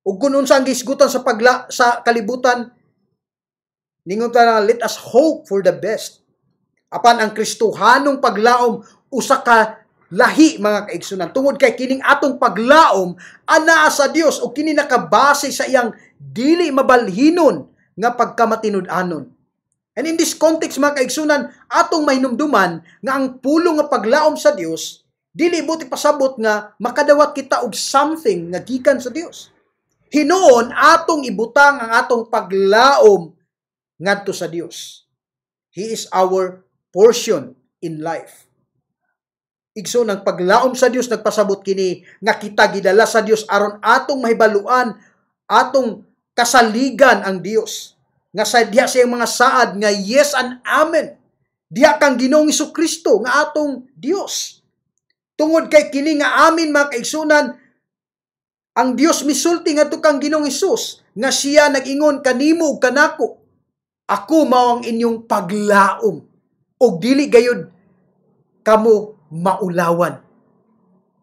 Ug kun unsa ang gisgutan sa sa kalibutan, ningon ta na, let us hope for the best. Apan ang Kristohanong paglaom usa ka lahi mga kaigsunan. Tungod kay kining atong paglaom anaa sa Dios o kini nakabase sa iyang dili mabalhinon nga pagkamatinud-anon. And in this context mga kaigsunan, atong mahinumduman nga ang pulong nga paglaom sa Dios dili buti pasabot nga makadawat kita og something nga gikan sa Dios. Hinuon atong ibutang ang atong paglaom ngadto sa Dios. He is our portion in life. Igsoon ang paglaom sa Dios nagpasabot kini nga kita gidala sa Dios aron atong mahibaluan, atong kasaligan ang Dios. Nga sa diha sa mga saad nga yes and amen. Diha kang Ginoong Hesukristo nga atong Dios. Tungod kay kini nga amin mga kaigsunan, ang Dios misulti ngadto kang Ginoong Hesus nga siya nag-ingon kanimo ug kanako, ako mao ang inyong paglaom ug dili gayud kamo maulawan.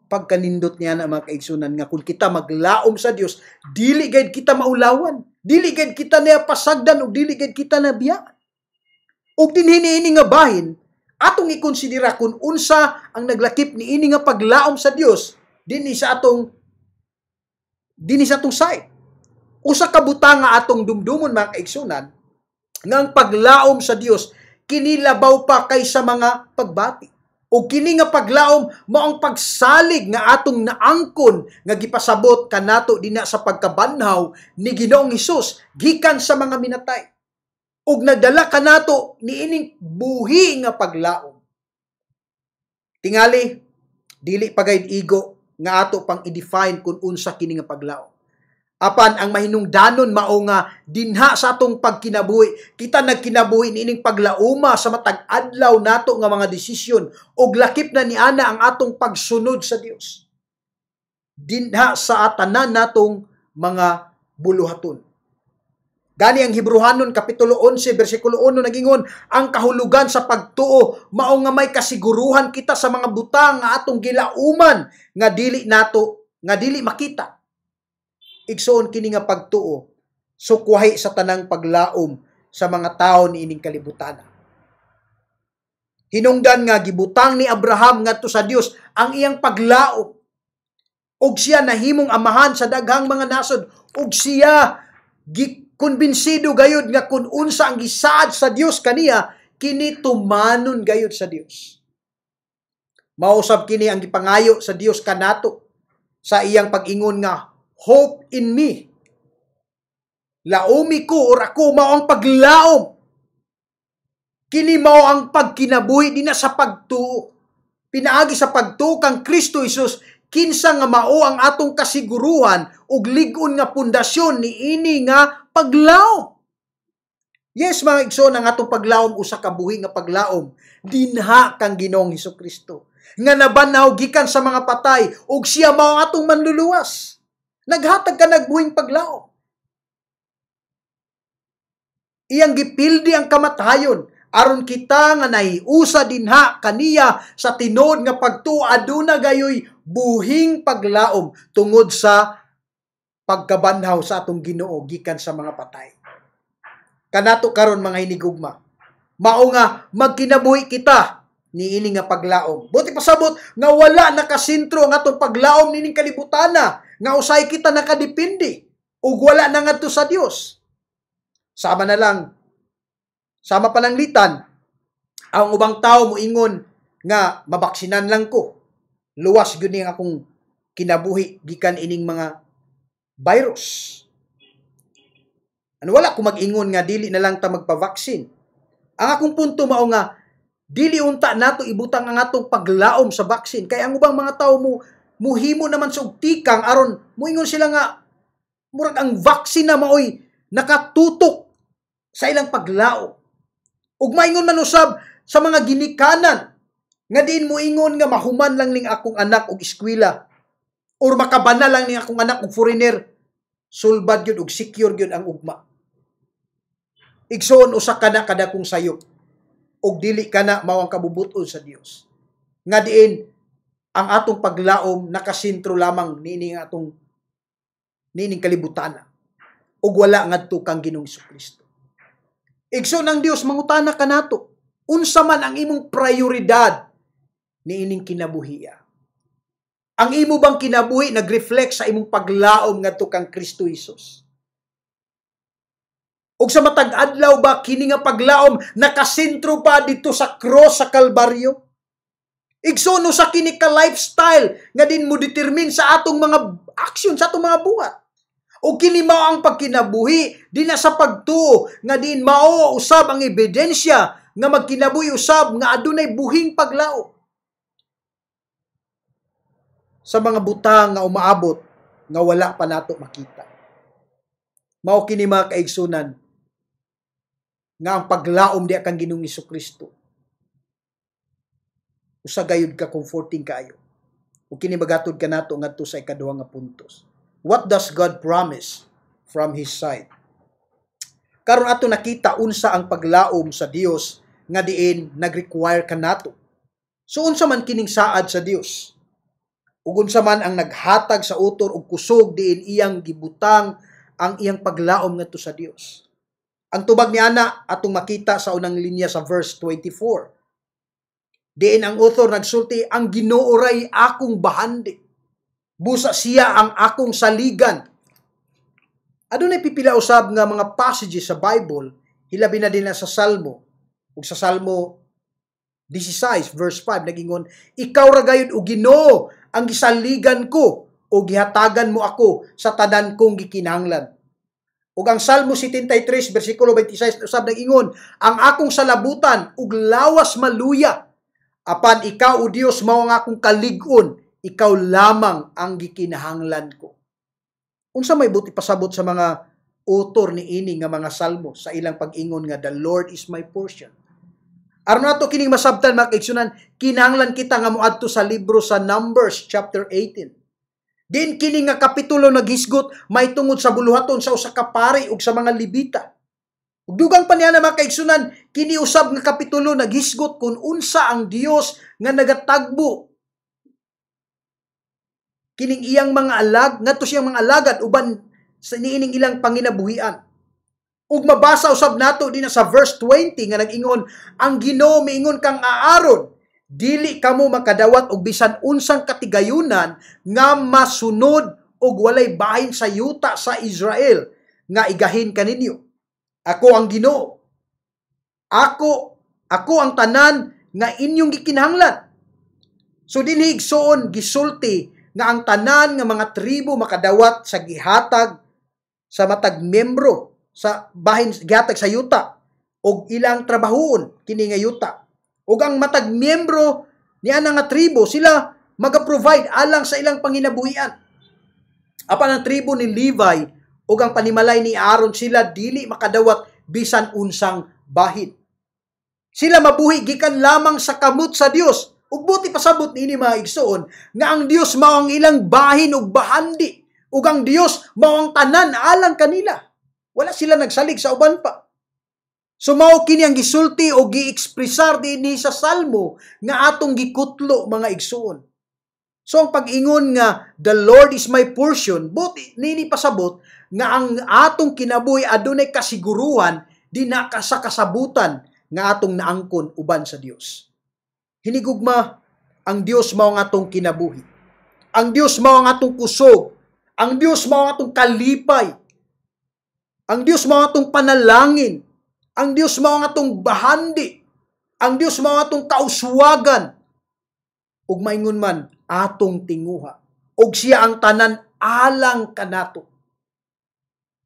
Pagkanindot niya na mga kaigsunan nga kung kita maglaom sa Dios, dili gayud kita maulawan. Dili gayud kita na pasagdan ug dili gayud kita na biyaan. Ug dinhi ini nga bahin, atong ikonsidera kung unsa ang naglakip ni ini nga paglaom sa Dios dinhi sa atong side. Usa ka butang nga atong dumdumon mga kaigsunan nga ang paglaom sa Dios kinilabaw pa kaysa mga pagbati. O kini nga paglaom mao ang pagsalig nga atong naangkon nga gipasabot kanato dinha sa pagkabanhaw ni Ginoong Hesus gikan sa mga minatay. Ug nagdala kanato niining buhi nga paglaom. Tingali dili pagayud igo nga ato pang i-define kung unsa kini nga paglaom. Apan ang mahinungdanon mao nga dinha sa atong pagkinabuhi, kita nagkinabuhi niining paglauma sa matag adlaw nato nga mga desisyon ug lakip na niana ang atong pagsunod sa Dios. Dinha sa atanan natong mga buluhaton. Gani ang Hebrehanon kapitulo 11 bersikulo 1 nagingon, ang kahulugan sa pagtuo mao nga may kasiguruhan kita sa mga butang nga atong gilauman nga dili makita. Igsoon kini nga pagtuo sukwahi sa tanang paglaom sa mga tawo niining kalibutan. Hinungdan nga gibutang ni Abraham ngadto sa Dios ang iyang paglaom. Ug siya nahimong amahan sa daghang mga nasod ug siya gikonbinsido gayud nga kun unsa ang gisaad sa Dios kaniya kini tumanon gayud sa Dios. Mausab kini ang gipangayo sa Dios kanato sa iyang pag-ingon nga hope in me. Laomi ko or ako mao ang paglaom. Kini mao ang pagkinabuhi dinha sa pagtuo. Pinaagi sa pagtuo kang Kristo Hesus kinsa nga mao ang atong kasiguruhan ug lig-on nga pundasyon niini nga paglaom. Yes mga igsoon, ang atong paglaom usa ka buhi nga paglaom dinha kang Ginoong Hesukristo nga nabanhaw gikan sa mga patay ug siya mao ang atong manluluwas. Naghatag ka nagbuhing paglaom. Iyang gipildi ang kamatayon aron kita nga nahiusa dinha kaniya sa tinuod nga pagtuo aduna gayoy buhing paglaom tungod sa pagkabanhaw sa atong Ginoo gikan sa mga patay. Kanato karon mga hinigugma, mao nga magkinabuhi kita niini nga paglaom. Buti pasabot nga wala nakasentro ang atong paglaom nining kalibutana nga usay kita nakadepende ug wala na ngadto sa Dios. Sama pananglitan, ang ubang tao moingon nga mabaksinan lang ko. Luwas gyud ning akong kinabuhi gikan ining mga virus. Wala ko mag-ingon nga dili na lang ta magpa-vaccine. Ang akong punto mao nga dili unta nato ibutang ang atong paglaom sa vaccine kay ang ubang mga tao muhimo naman sa tikang aron moingon sila nga murag ang vaccine na maoy nakatutok sa ilang paglaom. Ug maingon man usab sa mga ginikanan nga diin moingon nga mahuman lang ning akong anak og eskwela or makabana lang ning akong anak og foreigner, sulbad gyud og secure gyud ang ugma. Igsoon usa ka na kada kong sayop og dili ka na mao ang kabubuton sa Dios. Nga diin ang atong paglaom nakasentro lamang nining kalibutan ug wala ngadto kang Ginoong Kristo. Igsoon ang Dios mangutana kanato, unsa man ang imong prioridad niining kinabuhiya? Ang imo bang kinabuhi nagreflect sa imong paglaom ngadto kang Kristo Jesus? Ug sa matag adlaw ba kini nga paglaom nakasentro pa dito sa cross sa Kalbaryo? Igsoon sa kini ka lifestyle nga din mo determine sa atong mga action, sa atong mga buhat. O kini mao ang pagkinabuhi di na sa pagtuo nga din mao usab ang ebidensya nga magkinabuhi usab nga adunay buhing paglaom. Sa mga butang nga umaabot nga wala pa nato makita. Mao kini mga kaigsunan nga ang paglaom di kang Ginoong Kristo. Usa gayud ka comforting kaayo. Ug kini magatod kanato ngadto sa ikaduha nga puntos. What does God promise from His side? Karon ato nakita unsa ang paglaom sa Dios nga diin nag-require kanato. So unsa man kining saad sa Dios? Ug unsa man ang naghatag sa utor ug kusog diin iyang gibutang ang iyang paglaom ngadto sa Dios. Ang tubag ni ana atong makita sa unang linya sa verse 24. Diin ang author nagsulti, ang Ginoo ray akong bahandi. Busa siya ang akong saligan. Adunay pipila usab nga mga passages sa Bible, hilabi na din na sa Salmo. Ug sa Salmo 16 verse 5 nagingon, ikaw ra gayud o Ginoo ang gisaligan ko o gihatagan mo ako sa tanan kong gikinahanglan. Ug ang Salmo 73 bersikulo 26 usab nagingon, ang akong salabutan ug lawas maluya. Apan ikaw o Dios mao ang akong kalig-on, ikaw lamang ang gikinahanglan ko. Unsa may buti pasabot sa mga author ni ini nga mga salmo sa ilang pag-ingon nga the Lord is my portion. Aron nato kining masabtan mga kaigsunan, kinahanglan kita nga moadto sa libro sa Numbers chapter 18. Din kini nga kapitulo naghisgot may tungod sa buluhaton sa usa ka pari ug sa mga Levita. Ug dugang pa niya na mga kaigsunan, kini usab nga kapitulo naghisgot kung unsa ang Dios nga nagatagbo kining iyang mga ngadto siyang mga alagad uban sa niining ilang panginabuhian. Ug mabasa usab nato din sa verse 20 nga nag-ingon, ang Ginoo miingon kang Aaron, dili kamo makadawat og bisan unsang katigayunan nga masunod og walay bahin sa yuta sa Israel nga igahin kaninyo. Ako ang Ginoo. Ako ang tanan nga inyong gikinahanglan. So dinhi igsoon gisulti nga ang tanan nga mga tribo makadawat sa gihatag sa matag membro sa bahin gihatag sa yuta og ilang trabahoon kini nga yuta. Ug ang matag membro niya nga tribo sila maga-provide alang sa ilang panginabuhian. Apan ang tribo ni Levi ug ang panimalay ni Aaron sila dili makadawat bisan unsang bahin. Sila mabuhi gikan lamang sa kamot sa Dios. Ug buti pasabot niini mga igsoon nga ang Dios mao ang ilang bahin ug bahandi. Ug ang Dios mao ang tanan alang kanila. Wala sila nagsalig sa uban pa. So mao kini ang gisulti o gi-ekspresar dinhi sa Salmo nga atong gikutlo mga igsoon. So ang pag-ingon nga the Lord is my portion, buti nini pasabot nga ang atong kinabuhi adunay kasiguruhan di na sa kasabutan nga atong naangkon uban sa Dios. Hinigugma, ang Dios mao ang atong kinabuhi. Ang Dios mao ang atong kusog. Ang Dios mao atong kalipay. Ang Dios mao atong panalangin. Ang Dios mao atong bahandi. Ang Dios mao atong kauswagan. Ug maingon man atong tinguha. Ug siya ang tanan alang kanato.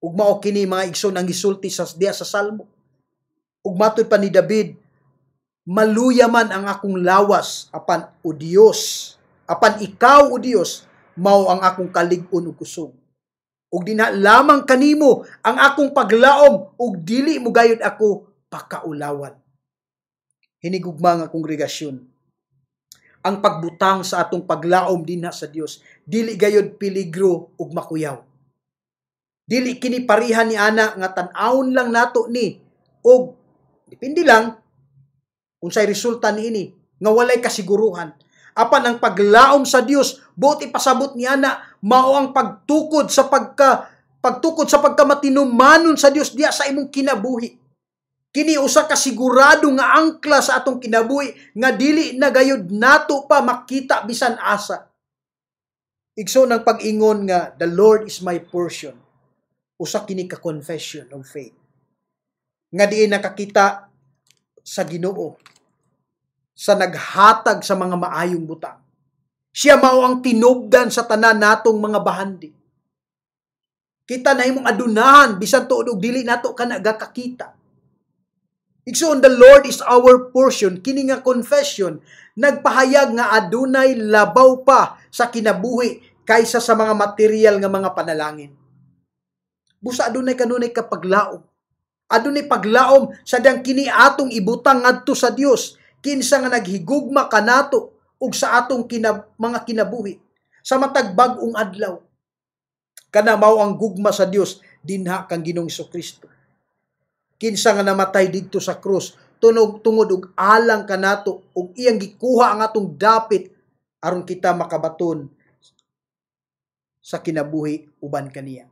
Ug mao kini mga igsoon ang gisulti sa diha sa Salmo. Ug matod pa ni David, maluya man ang akong lawas apan o Dios, apan ikaw o Dios mao ang akong kalig-on ug kusog. Ug dinha lamang kanimo ang akong paglaom ug dili mo gayud ako pakaulawan. Hinigugma nga kongregasyon, ang pagbutang sa atong paglaom dinha sa Dios dili gayud peligro ug makuyaw. Dili kini parihan ni ana nga tan-awon lang nato ni og depende lang unsay resulta niini nga walay kasiguruhan. Apan ang paglaom sa Dios buot ipasabot ni ana mao ang pagtukod sa pagkamatinumanon sa Dios diha sa imong kinabuhi. Kini usa ka sigurado nga angkla sa atong kinabuhi nga dili na gayud nato pa makita bisan asa. Igsoon ang pag-ingon nga the Lord is my portion. Usa kini ka confession of faith. Nga diin nakakita sa Ginoo sa naghatag sa mga maayong butang. Siya mao ang tinubdan sa tanan natong mga bahandi. Kita na imong adunahan bisan tuod og dili nato kana gakakita. Igsoon the Lord is our portion. Kini nga confession nagpahayag nga adunay labaw pa sa kinabuhi kaysa sa mga material nga mga panalangin. Busa adunay kanunay ka paglaom. Adunay paglaom sa dang kini atong ibutang ngadto sa Dios kinsa nga naghigugma kanato ug sa atong mga kinabuhi sa matag bag-ong adlaw. Kana mao ang gugma sa Dios dinha kang Ginoong Kristo. Kinsa nga namatay didto sa krus tungod og alang kanato ug iyang gikuha ang atong dapit aron kita makabaton sa kinabuhi uban kaniya.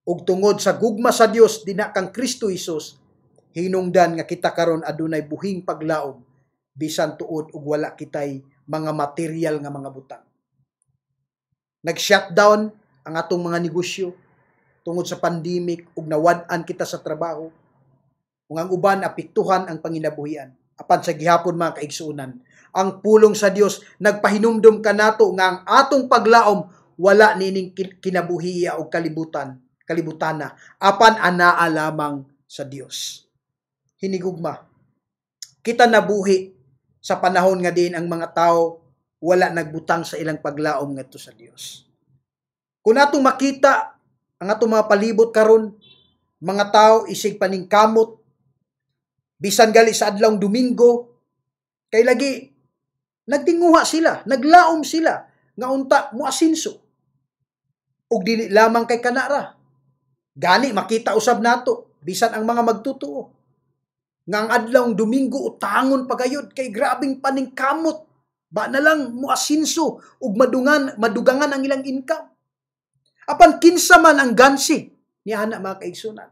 Ug tungod sa gugma sa Dios dinha kang Kristo Hesus, hinungdan nga kita karon adunay buhing paglaom bisan tuod ug wala kitay mga material nga mga butang. Nag-shutdown ang atong mga negosyo tungod sa pandemic ug nawad-an kita sa trabaho. Ug ang uban apektuhan ang panginabuhian. Apan sa gihapon mga kaigsuonan, ang pulong sa Dios nagpahinumdom kanato nga ang atong paglaom wala nining kinabuhiya o kalibutana, apan anaa lamang sa Dios. Hinigugma, kita nabuhi sa panahon nga din ang mga tao wala nagbutang sa ilang paglaom ngadto sa Dios. Kung atong makita ang atong mga palibot karon, mga tao isig paningkamot bisan gali sa adlawng Domingo, kay lagi nagtinguha sila, naglaom sila nga unta moasinso. Ug dili lamang kay kanara. Gani makita usab nato bisan ang mga magtutuo nga ang adlawng Domingo utangon pagayod kay grabing paningkamot. Ba na lang moasinso ug madugangan ang ilang income. Apan kinsa man ang gansi ni ana mga kaigsunan.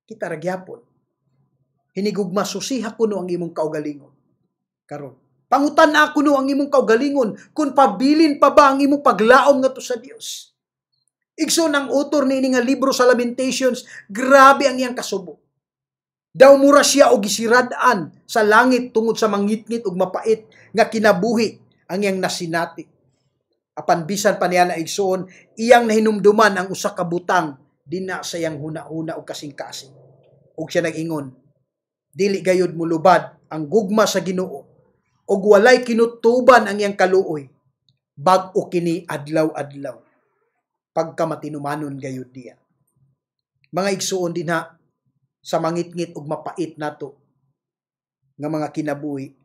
Kita ra gyapon. Hinigugma susiha kuno ang imong kaugalingon. Karon, pangutan-a kuno ang imong kaugalingon kung pabilin pa ba ang imong paglaom ngadto sa Dios. Igsoon ang author niini nga libro sa Lamentations, grabe ang iyang kasubo. Daw mura siya og gisirad-an sa langit tungod sa mangitngit ug mapait nga kinabuhi ang iyang nasinati. Apan bisan pa niya na igsoon, iyang nahinumduman ang usa ka butang dinha sa iyang huna-huna ug kasing-kasing. Ug siya nag-ingon, dili gayud mulubad ang gugma sa Ginoo ug walay kinutuban ang iyang kaluoy bag-o kini adlaw-adlaw. Pagkamatinumanon gayud diya. Mga igsuon dinha sa mangitngit ug mapait nato nga mga kinabuhi,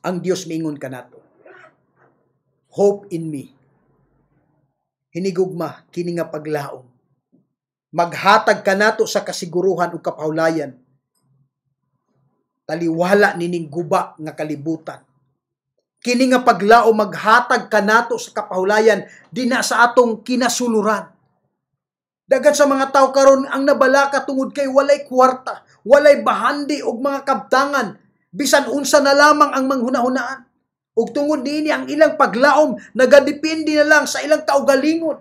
ang Dios miingon kanato, hope in me. Hinigugma kini nga paglaom. Maghatag kanato sa kasiguruhan ug kapahulayan. Taliwala nining guba nga kalibutan. Kini nga paglaom maghatag kanato sa kapahulayan dinha sa atong kinasuluran. Dagan sa mga tao karon ang nabalaka tungod kay walay kwarta, walay bahandi og mga kabtangan, bisan unsa na lamang ang manghunahunaan. Ug tungod niini ang ilang paglaom nagadepende na lang sa ilang kaugalingon.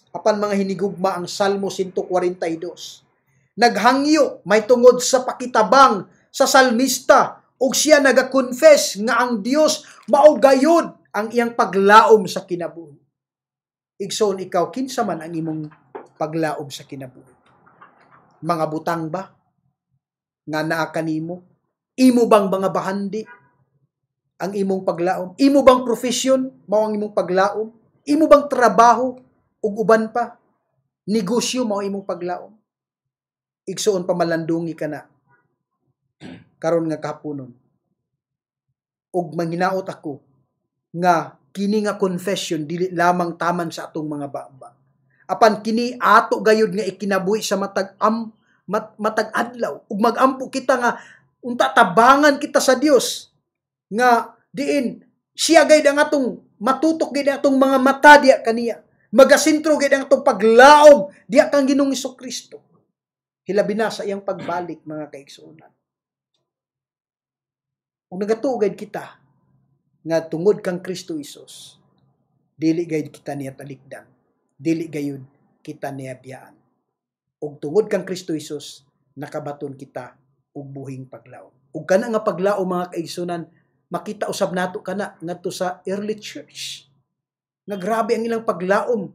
apan mga hinigugma ang Salmo 142. Naghangyo may tungod sa pakitabang sa salmista ug siya naga-confess nga ang Dios mao gayud ang iyang paglaom sa kinabuhi. Igsoon ikaw, kinsa man ang imong paglaom sa kinabuhi? Mga butang ba nga naa kanimo? Imo bang mga bahandi ang imong paglaom? Imo bang profesyon mao ang imong paglaom? Imo bang trabaho ug uban pa? Negosyo mao imong paglaom? Igsoon pamalandungi ka na karon nga kahaponon. Ug manghinaot ako nga kini nga confession dili lamang taman sa atong mga baba. Apan kini ato gayud nga ikinabuhi sa matag adlaw ug magampo kita nga unta tabangan kita sa Dios nga diin siya gayud ang atong matutok gayud ang atong mga mata diya kaniya. Magasintro gayud ang atong paglaom diya kang Ginoong Hesukristo. Hilabi na sa iyang pagbalik, mga kaigsuonan. Kung nagatuugad kita, nga tungod kang Kristo Isus, dili gayud kita niya talikdan, dili gayud kita niya biyaan. Ug tungod kang Kristo Isus, nakabaton kita og buhing paglaom. Ug kana nga paglaom, mga kaigsuonan, makita usab nato kana ngadto sa early church. Nga grabe ang ilang paglaom,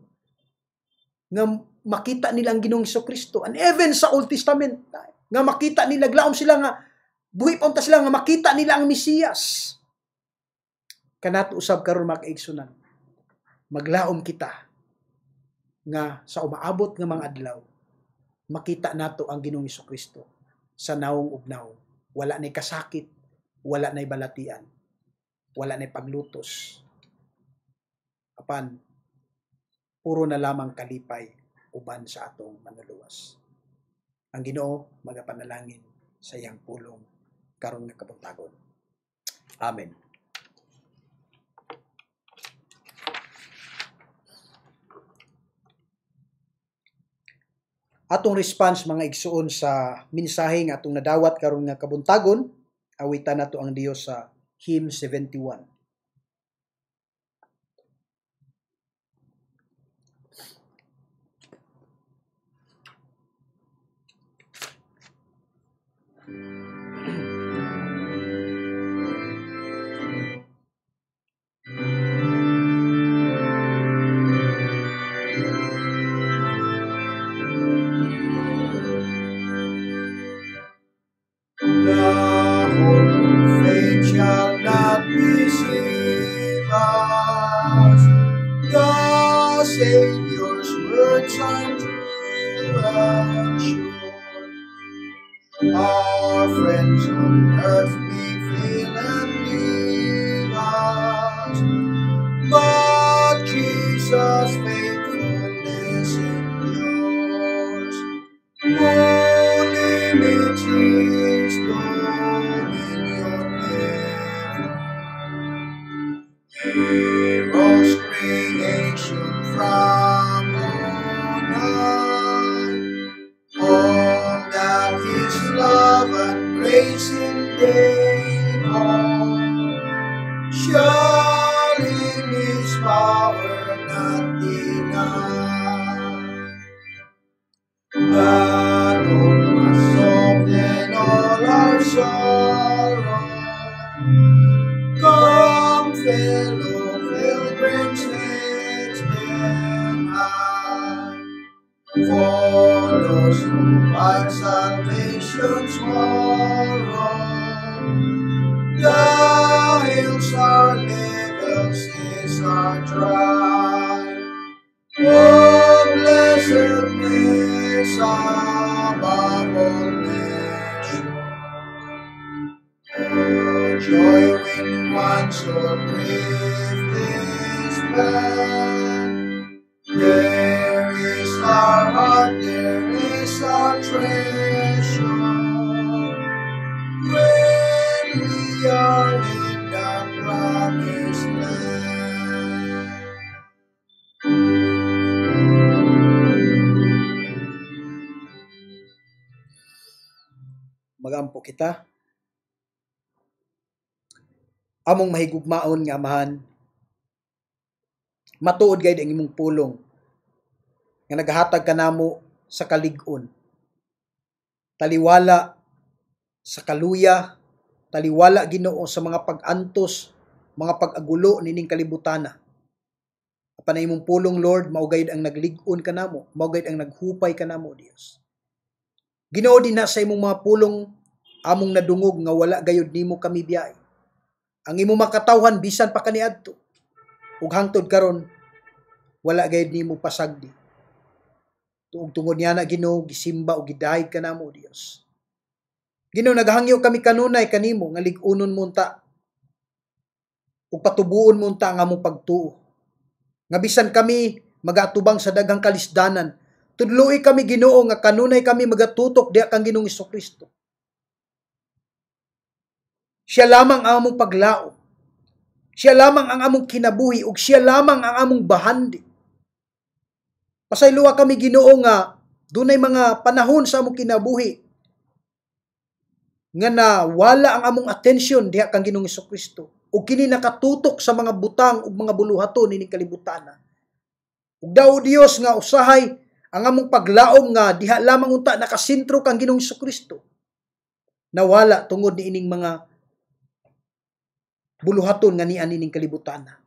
nga makita nila ang Ginoong Hesukristo. And even sa Old Testament, nga makita nila, glaom sila nga, buhi pa unta sila nga makita nila ang Mesiyas. Kanato usab karon mga kaigsunan, maglaom kita nga sa umaabot nga mga adlaw, makita nato ang Ginoong Hesukristo sa nawong ug nawong. Wala nay kasakit, wala nay balatian, wala nay paglutos. Apan, puro na lamang kalipay uban sa atong manuluwas. Ang Ginoo magapanalangin sa iyang pulong karon nga kabuntagon. Amen. Atong response, mga igsuon, sa mensahe nga atong nadawat karon nga kabuntagon, awitan nato ang Dios sa hymn 71. Savior's words are true and sure. Our friends on earth may fail and leave us, but Jesus' faithfulness endures. Only with His dominion ever. Heroes creation from on high, all that His love and grace in day on, shall in His power not deny. But all must soften all our sorrow. Come, fellow pilgrims, let's them high. For those who find salvation's morrow, the hills are level, seas are dry. Oh, blessedness above all measure. Oh, joy when one so brave is bad. There is our heart, there is our treasure. When we are in the promised land. Magampo kita. Among mahigugmaon nga Amahan, matuod gayud ang imong pulong nga nagahatag kanamo sa kalig-on. Taliwala sa kaluya, taliwala Ginoo sa mga pag-antos, mga pag-agulo nining kalibutana. Apan imong pulong Lord, mao gayud ang naglig-on kanamo, mao gayud ang naghupay kanamo Dios. Ginoo din na sa imong mga pulong among nadungog nga wala gayud nimo kami biyay. Ang imong makatawhan bisan pa kaniadto. Ug hangtod karon wala gayud nimo pasagdi. Tuog tungod niya na Ginoo gisimba ug gidahig kanamo Dios. Ginoo naghangyo kami kanunay kanimo nga lig-unon mo ta ug patubuon mo ta ang among pagtuo. Nga bisan kami magatubang sa daghang kalisdanan, tudloy kami Ginoo nga kanunay kami magatutok diha kang Ginoong Hesukristo. Siya lamang ang among paglao. Siya lamang ang among kinabuhi ug siya lamang ang among bahandi. Pasayloa kami Ginoo nga dunay mga panahon sa among kinabuhi nga nawala ang among atensyon diha kang Ginoong Hesukristo. Ug kini nakatutok sa mga butang ug mga buluhaton ining kalibutana. Ug daw Dios nga usahay ang among paglaom nga diha lamang unta nakasentro kang Ginoong Hesukristo. Nawala tungod ni ining mga buluhaton nga nian ining kalibutana.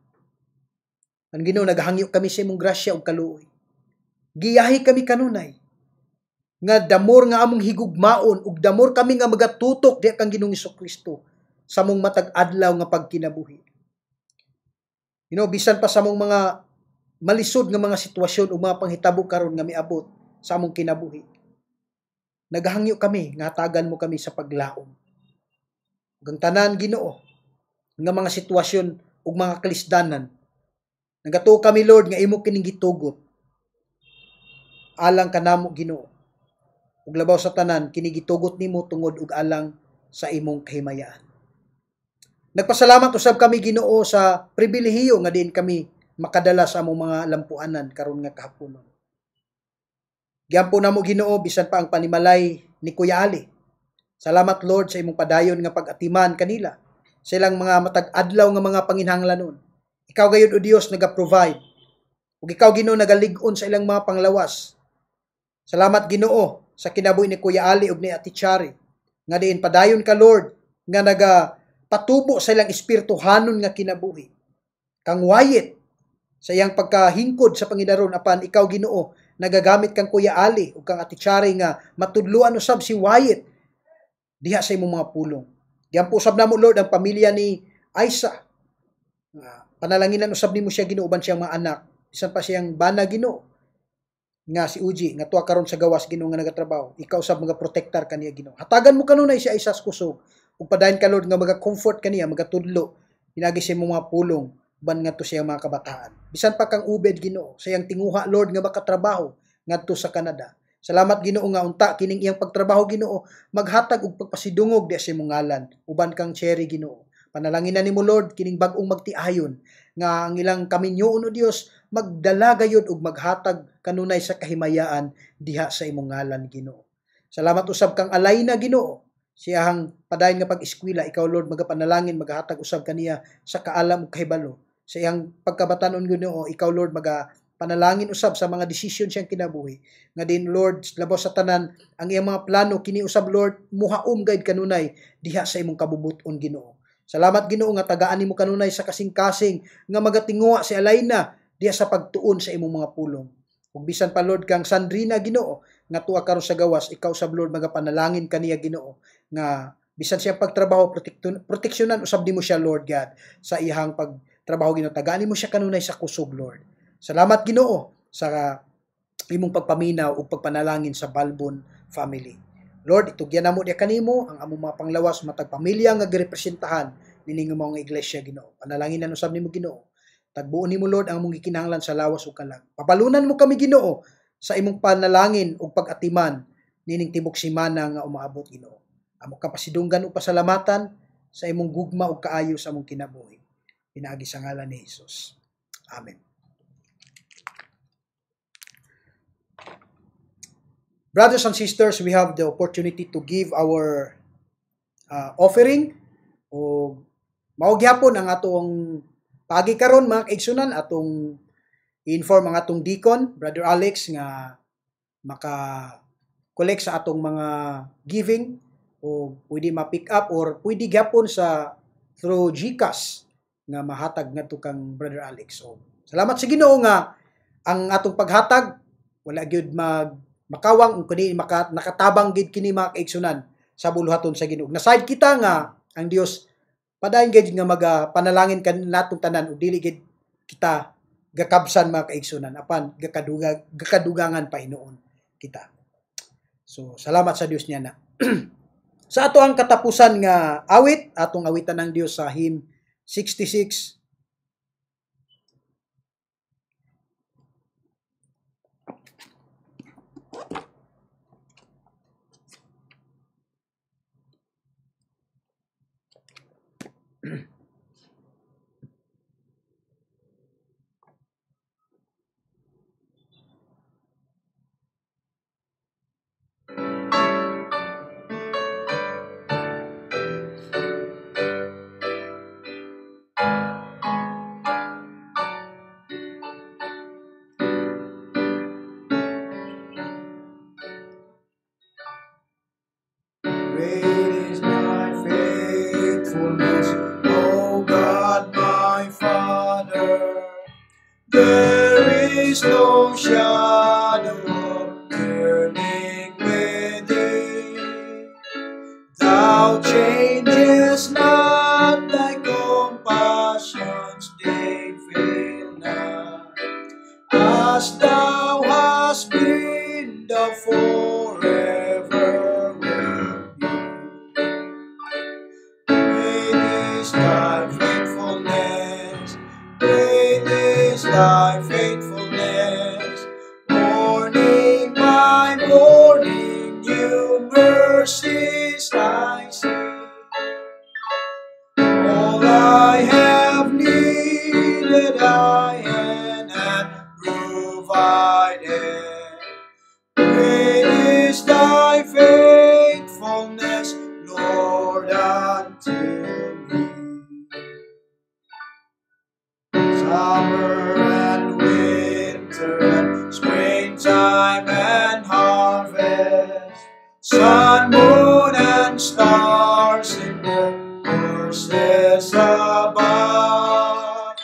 Ang Ginoo naghangyo kami sa imong grasya ug kaluoy. Giyahi kami kanunay nga damor nga among higugmaon ug damor kami nga magatutok diha kang Ginoong Hesukristo sa mong matag adlaw nga pagkinabuhi. Bisan pa sa mong mga malisod nga mga sitwasyon o mga panghitabo karon nga miabot sa among kinabuhi. Naghangyo kami nga hatagan mo kami sa paglaom. Ug ang tanan Ginoo nga mga sitwasyon ug mga kalisdanan. Nagatuo kami Lord nga imo kining gitugot. Alang kanamo Ginoo. Ug labaw sa tanan kini gitugot nimo tungod ug alang sa imong kahimayaan. Nagpasalamat usab kami Ginoo sa pribilehiyo nga diin kami makadala sa among mga lampuanan karon nga kahaponon. Giampo namo Ginoo bisan pa ang panimalay ni Kuya Ali. Salamat Lord sa imong padayon nga pag-atiman kanila sa ilang mga matag adlaw nga mga panginhanglanon. Ikaw gayud o Dios naga-provide. Ug ikaw Ginoo nagalig-on sa ilang mga panglawas. Salamat Ginoo sa kinabuhi ni Kuya Ali ug ni Ate Chari nga diin padayon ka Lord nga patubo sa ilang espirituhanon nga kinabuhi. Kang wayit sa iyang pagkahingkod sa Panginoon apan ikaw Ginoo nagagamit kang Kuya Ali ug kang Ate Chari nga matudluan usab si wayit diha sa imong mga pulong. Diampo usab namo Lord ang pamilya ni Aisa. Panalanginan usab nimo siya Ginoo uban siyang mga anak. Bisan pa siyang bana Ginoo nga si Uji nga tuwa karon sa gawas Ginoo nga nagatrabaho. Ikaw usab mga protector kaniya Ginoo. Hatagan mo kanunay si Aisa sa kusog. Ug padayon ka Lord nga maga-comfort kaniya, magatudlo hinagi sa imong mga pulong ban ngadto sa iyang mga kabataan. Bisan pa kang ubed Ginoo sa iyang tinguha Lord nga makatrabaho ngadto sa Canada. Salamat Ginoo nga unta kining iyang pagtrabaho Ginoo maghatag og pagpasidungog di sa imong ngalan uban kang Cherry Ginoo. Panalangin na nimo Lord kining bag-ong magtiayon nga ang ilang kaminyoon o Dios magdala gayud ug maghatag kanunay sa kahimayaan diha sa imong ngalan Ginoo. Salamat usab kang Alayna Ginoo. Siyang padayon nga pag-eskwela, ikaw Lord magapanalangin, maghatag usab kaniya sa kaalam ug kahibalo. Sa iyang pagkabatanon Ginoo, ikaw Lord panalangin usab sa mga desisyon siyang kinabuhi. Nga din Lord, labaw sa tanan ang iyang mga plano kini usab Lord muhaom gayud kanunay diha sa imong kabubuton Ginoo. Salamat Ginoo nga tagaan nimo kanunay sa kasing-kasing nga magatinguha si Alayna diha sa pagtuon sa imong mga pulong. Ug bisan pa Lord kang Sandrina Ginoo nga tuwa karon sa gawas, ikaw sab Lord magapanalangin kaniya Ginoo nga bisan siyang pagtrabaho proteksyonan usab nimo siya Lord God sa iyang pagtrabaho Ginoo. Tagaan nimo siya kanunay sa kusog Lord. Salamat Ginoo sa imong pagpaminaw ug pagpanalangin sa Balbon family. Lord, itugyan namo diha kanimo ang among mga panglawas matag pamilya nga girepresentahan nining mga iglesia Ginoo. Panalangin usab nimo Ginoo. Tagbuon nimo Lord ang among gikinahanglan sa lawas ug kalag. Papalunan mo kami Ginoo sa imong panalangin ug pag-atiman nining tibok semana nga umaabot Ginoo. Amo kapasidunggan ug pasalamatan sa imong gugma ug kaayo sa among kinabuhi. Pinaagi sa ngalan ni Hesus. Amen. Brothers and sisters, we have the opportunity to give our offering o mao gyapon ang atong pagi karon mga kaigsunan atong i-inform ang atong deacon, Brother Alex, nga maka-collect sa atong mga giving o pwede ma-pick up or pwede gyapon sa through GCash nga mahatag ngadto kang Brother Alex. So, salamat sa Ginoo nga ang atong paghatag wala gyud makawang kuni nakatabang gid kini mga kaigsunan sa buluhaton sa Ginoo. Naside kita nga ang Dios padayon gid nga panalangin kan natong tanan ug dili gid kita gakabsan mga kaigsunan apan gakadugangan pa hinuon kita. So salamat sa Dios niya na. Sa ato ang katapusan nga awit, atong awitan ng Dios sa hymn 66. Great is thy faithfulness, O God my Father. There is no shadow of turning with thee. Thou changest not, thy compassions they fail not. As thou hast been, thou forever will be. Great is thy faithfulness, great is thy faithfulness. Morning by morning, new mercies I see. All I have needed, thy hand hath provided. Great is thy faithfulness, Lord, unto me. Summer and winter and springtime and harvest, sun, moon, and stars in the courses above,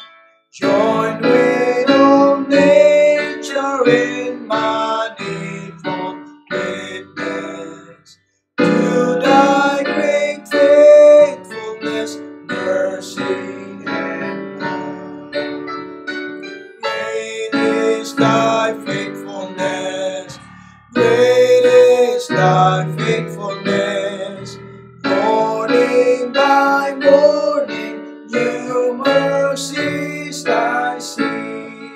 joined with all nature in manifold witness to thy great faithfulness, mercy, and love. Great is thy faithfulness, great is thy faithfulness. Morning by morning, new mercies I see.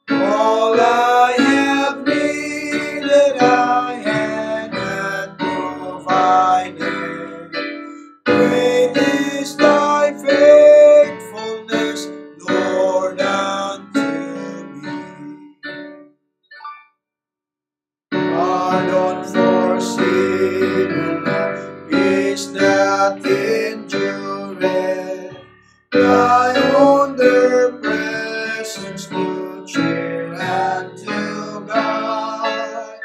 All I have needed, thy hand hath provided. Great is thy faithfulness, Lord, unto me. Pardon for sin and peace that endureth, thy own their presence to cheer and to guide,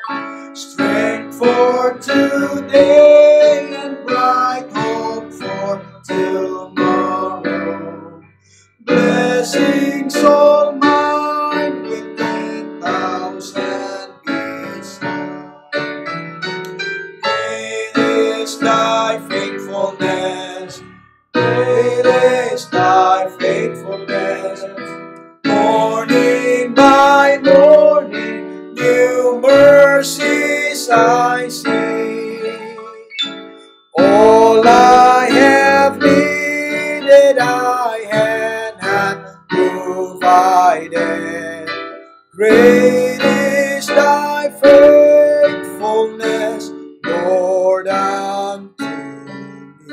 strength for today and bright hope for tomorrow, blessings all mine with 10,000 beside. Great is thy faithfulness, great is thy faithfulness. Morning by morning, new mercies I see. All I have needed, thy hand hath provided. Great is thy faithfulness, Lord, unto me.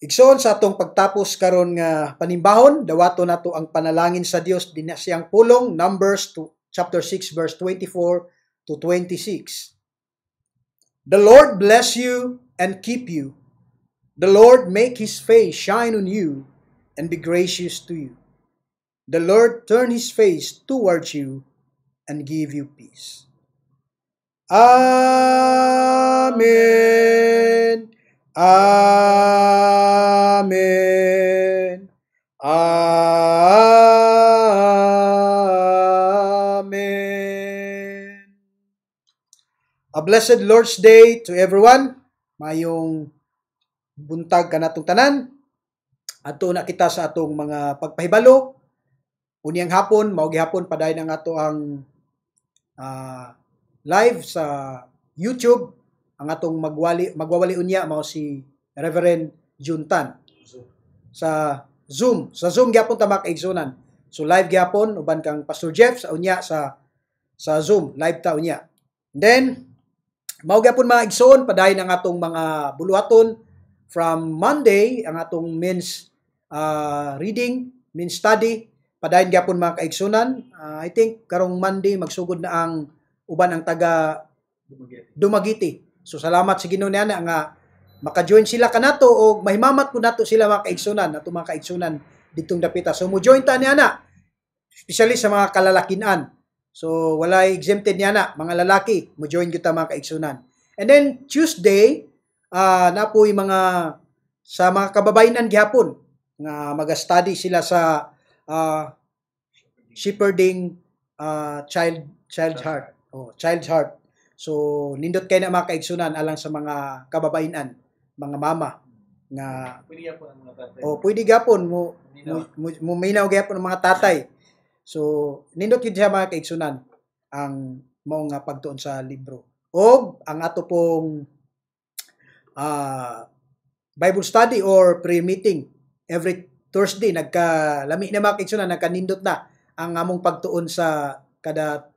Igsoon sa atong pagtapos karon nga panimbahon, dawaton nato ang panalangin sa Dios dinha siyang pulong, Numbers chapter 6 verse 24 to 26. The Lord bless you and keep you. The Lord make His face shine on you and be gracious to you. The Lord turn His face towards you and give you peace. Amen. Amen. Amen. A blessed Lord's Day to everyone. Mayong buntag kanatong tanan. Adto na kita sa atong mga pagpahibalo. Unyang hapon, mao gihapon paday ang ato ang live sa YouTube. Ang atong magwawali unya mao si Reverend Juntan sa Zoom. Sa Zoom gyapon ta makaigsunan. So live gyapon uban kang Pastor Jeff sa unya sa Zoom, live ta unya. Then mao gyapon maigsoon paday ang atong mga buluhaton from Monday ang atong men's reading, men's study. Padayon gyapon mga kaigsunan. I think karong Monday magsugod na ang uban ang taga Dumaguete. So salamat sa Ginoo niya nga maka-join sila kanato o mahimamat po nato sila mga kaigsunan, nato mga kaigsunan ditong dapita. So mo join ta niya na, especially sa mga kalalakinan. So walay exempted niya na, mga lalaki, mo join kita mga kaigsunan. And then Tuesday, na po yung sa mga kababayanan gihapon nga mag-study sila sa shepherding child heart. Child's heart. So nindot kay na mga kaigsunan alang sa mga kababayanan, mga mama nga Pwede gyapon ang mga tatay. pwede gyapon mo minaw gyapon ang mga tatay. So nindot gyud siya mga kaigsunan ang mao nga pagtuon sa libro. O ang ato pong Bible study or prayer meeting every Thursday nagkalami na mga kaigsunan, nagkanindot na ang among pagtuon sa kada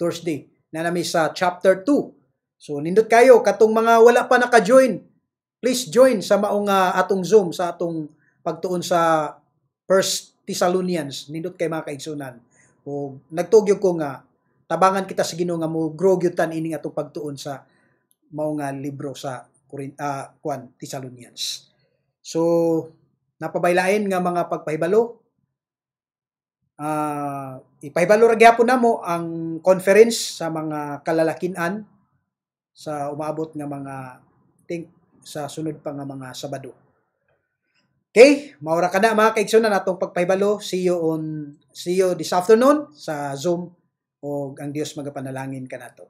Thursday na nami sa chapter 2. So nindot kayo katong mga wala pa naka-join, please join sa maong atong Zoom sa atong pagtuon sa 1 Thessalonians. Nindot kay mga kaigsunan. O nagtugyo ko nga tabangan kita sa Ginoo nga mo grow gyud tan ining atong pagtuon sa mao nga libro sa Thessalonians. So napabailain nga mga pagpahibalo. Ipahibalo ra gyapon namo ang conference sa mga kalalakinan sa umaabot nga mga think sa sunod pa nga mga Sabado. Okay, maura ka na mga kaigsunan atong pagpahibalo. See you this afternoon sa Zoom o ang Dios magapanalangin kanato.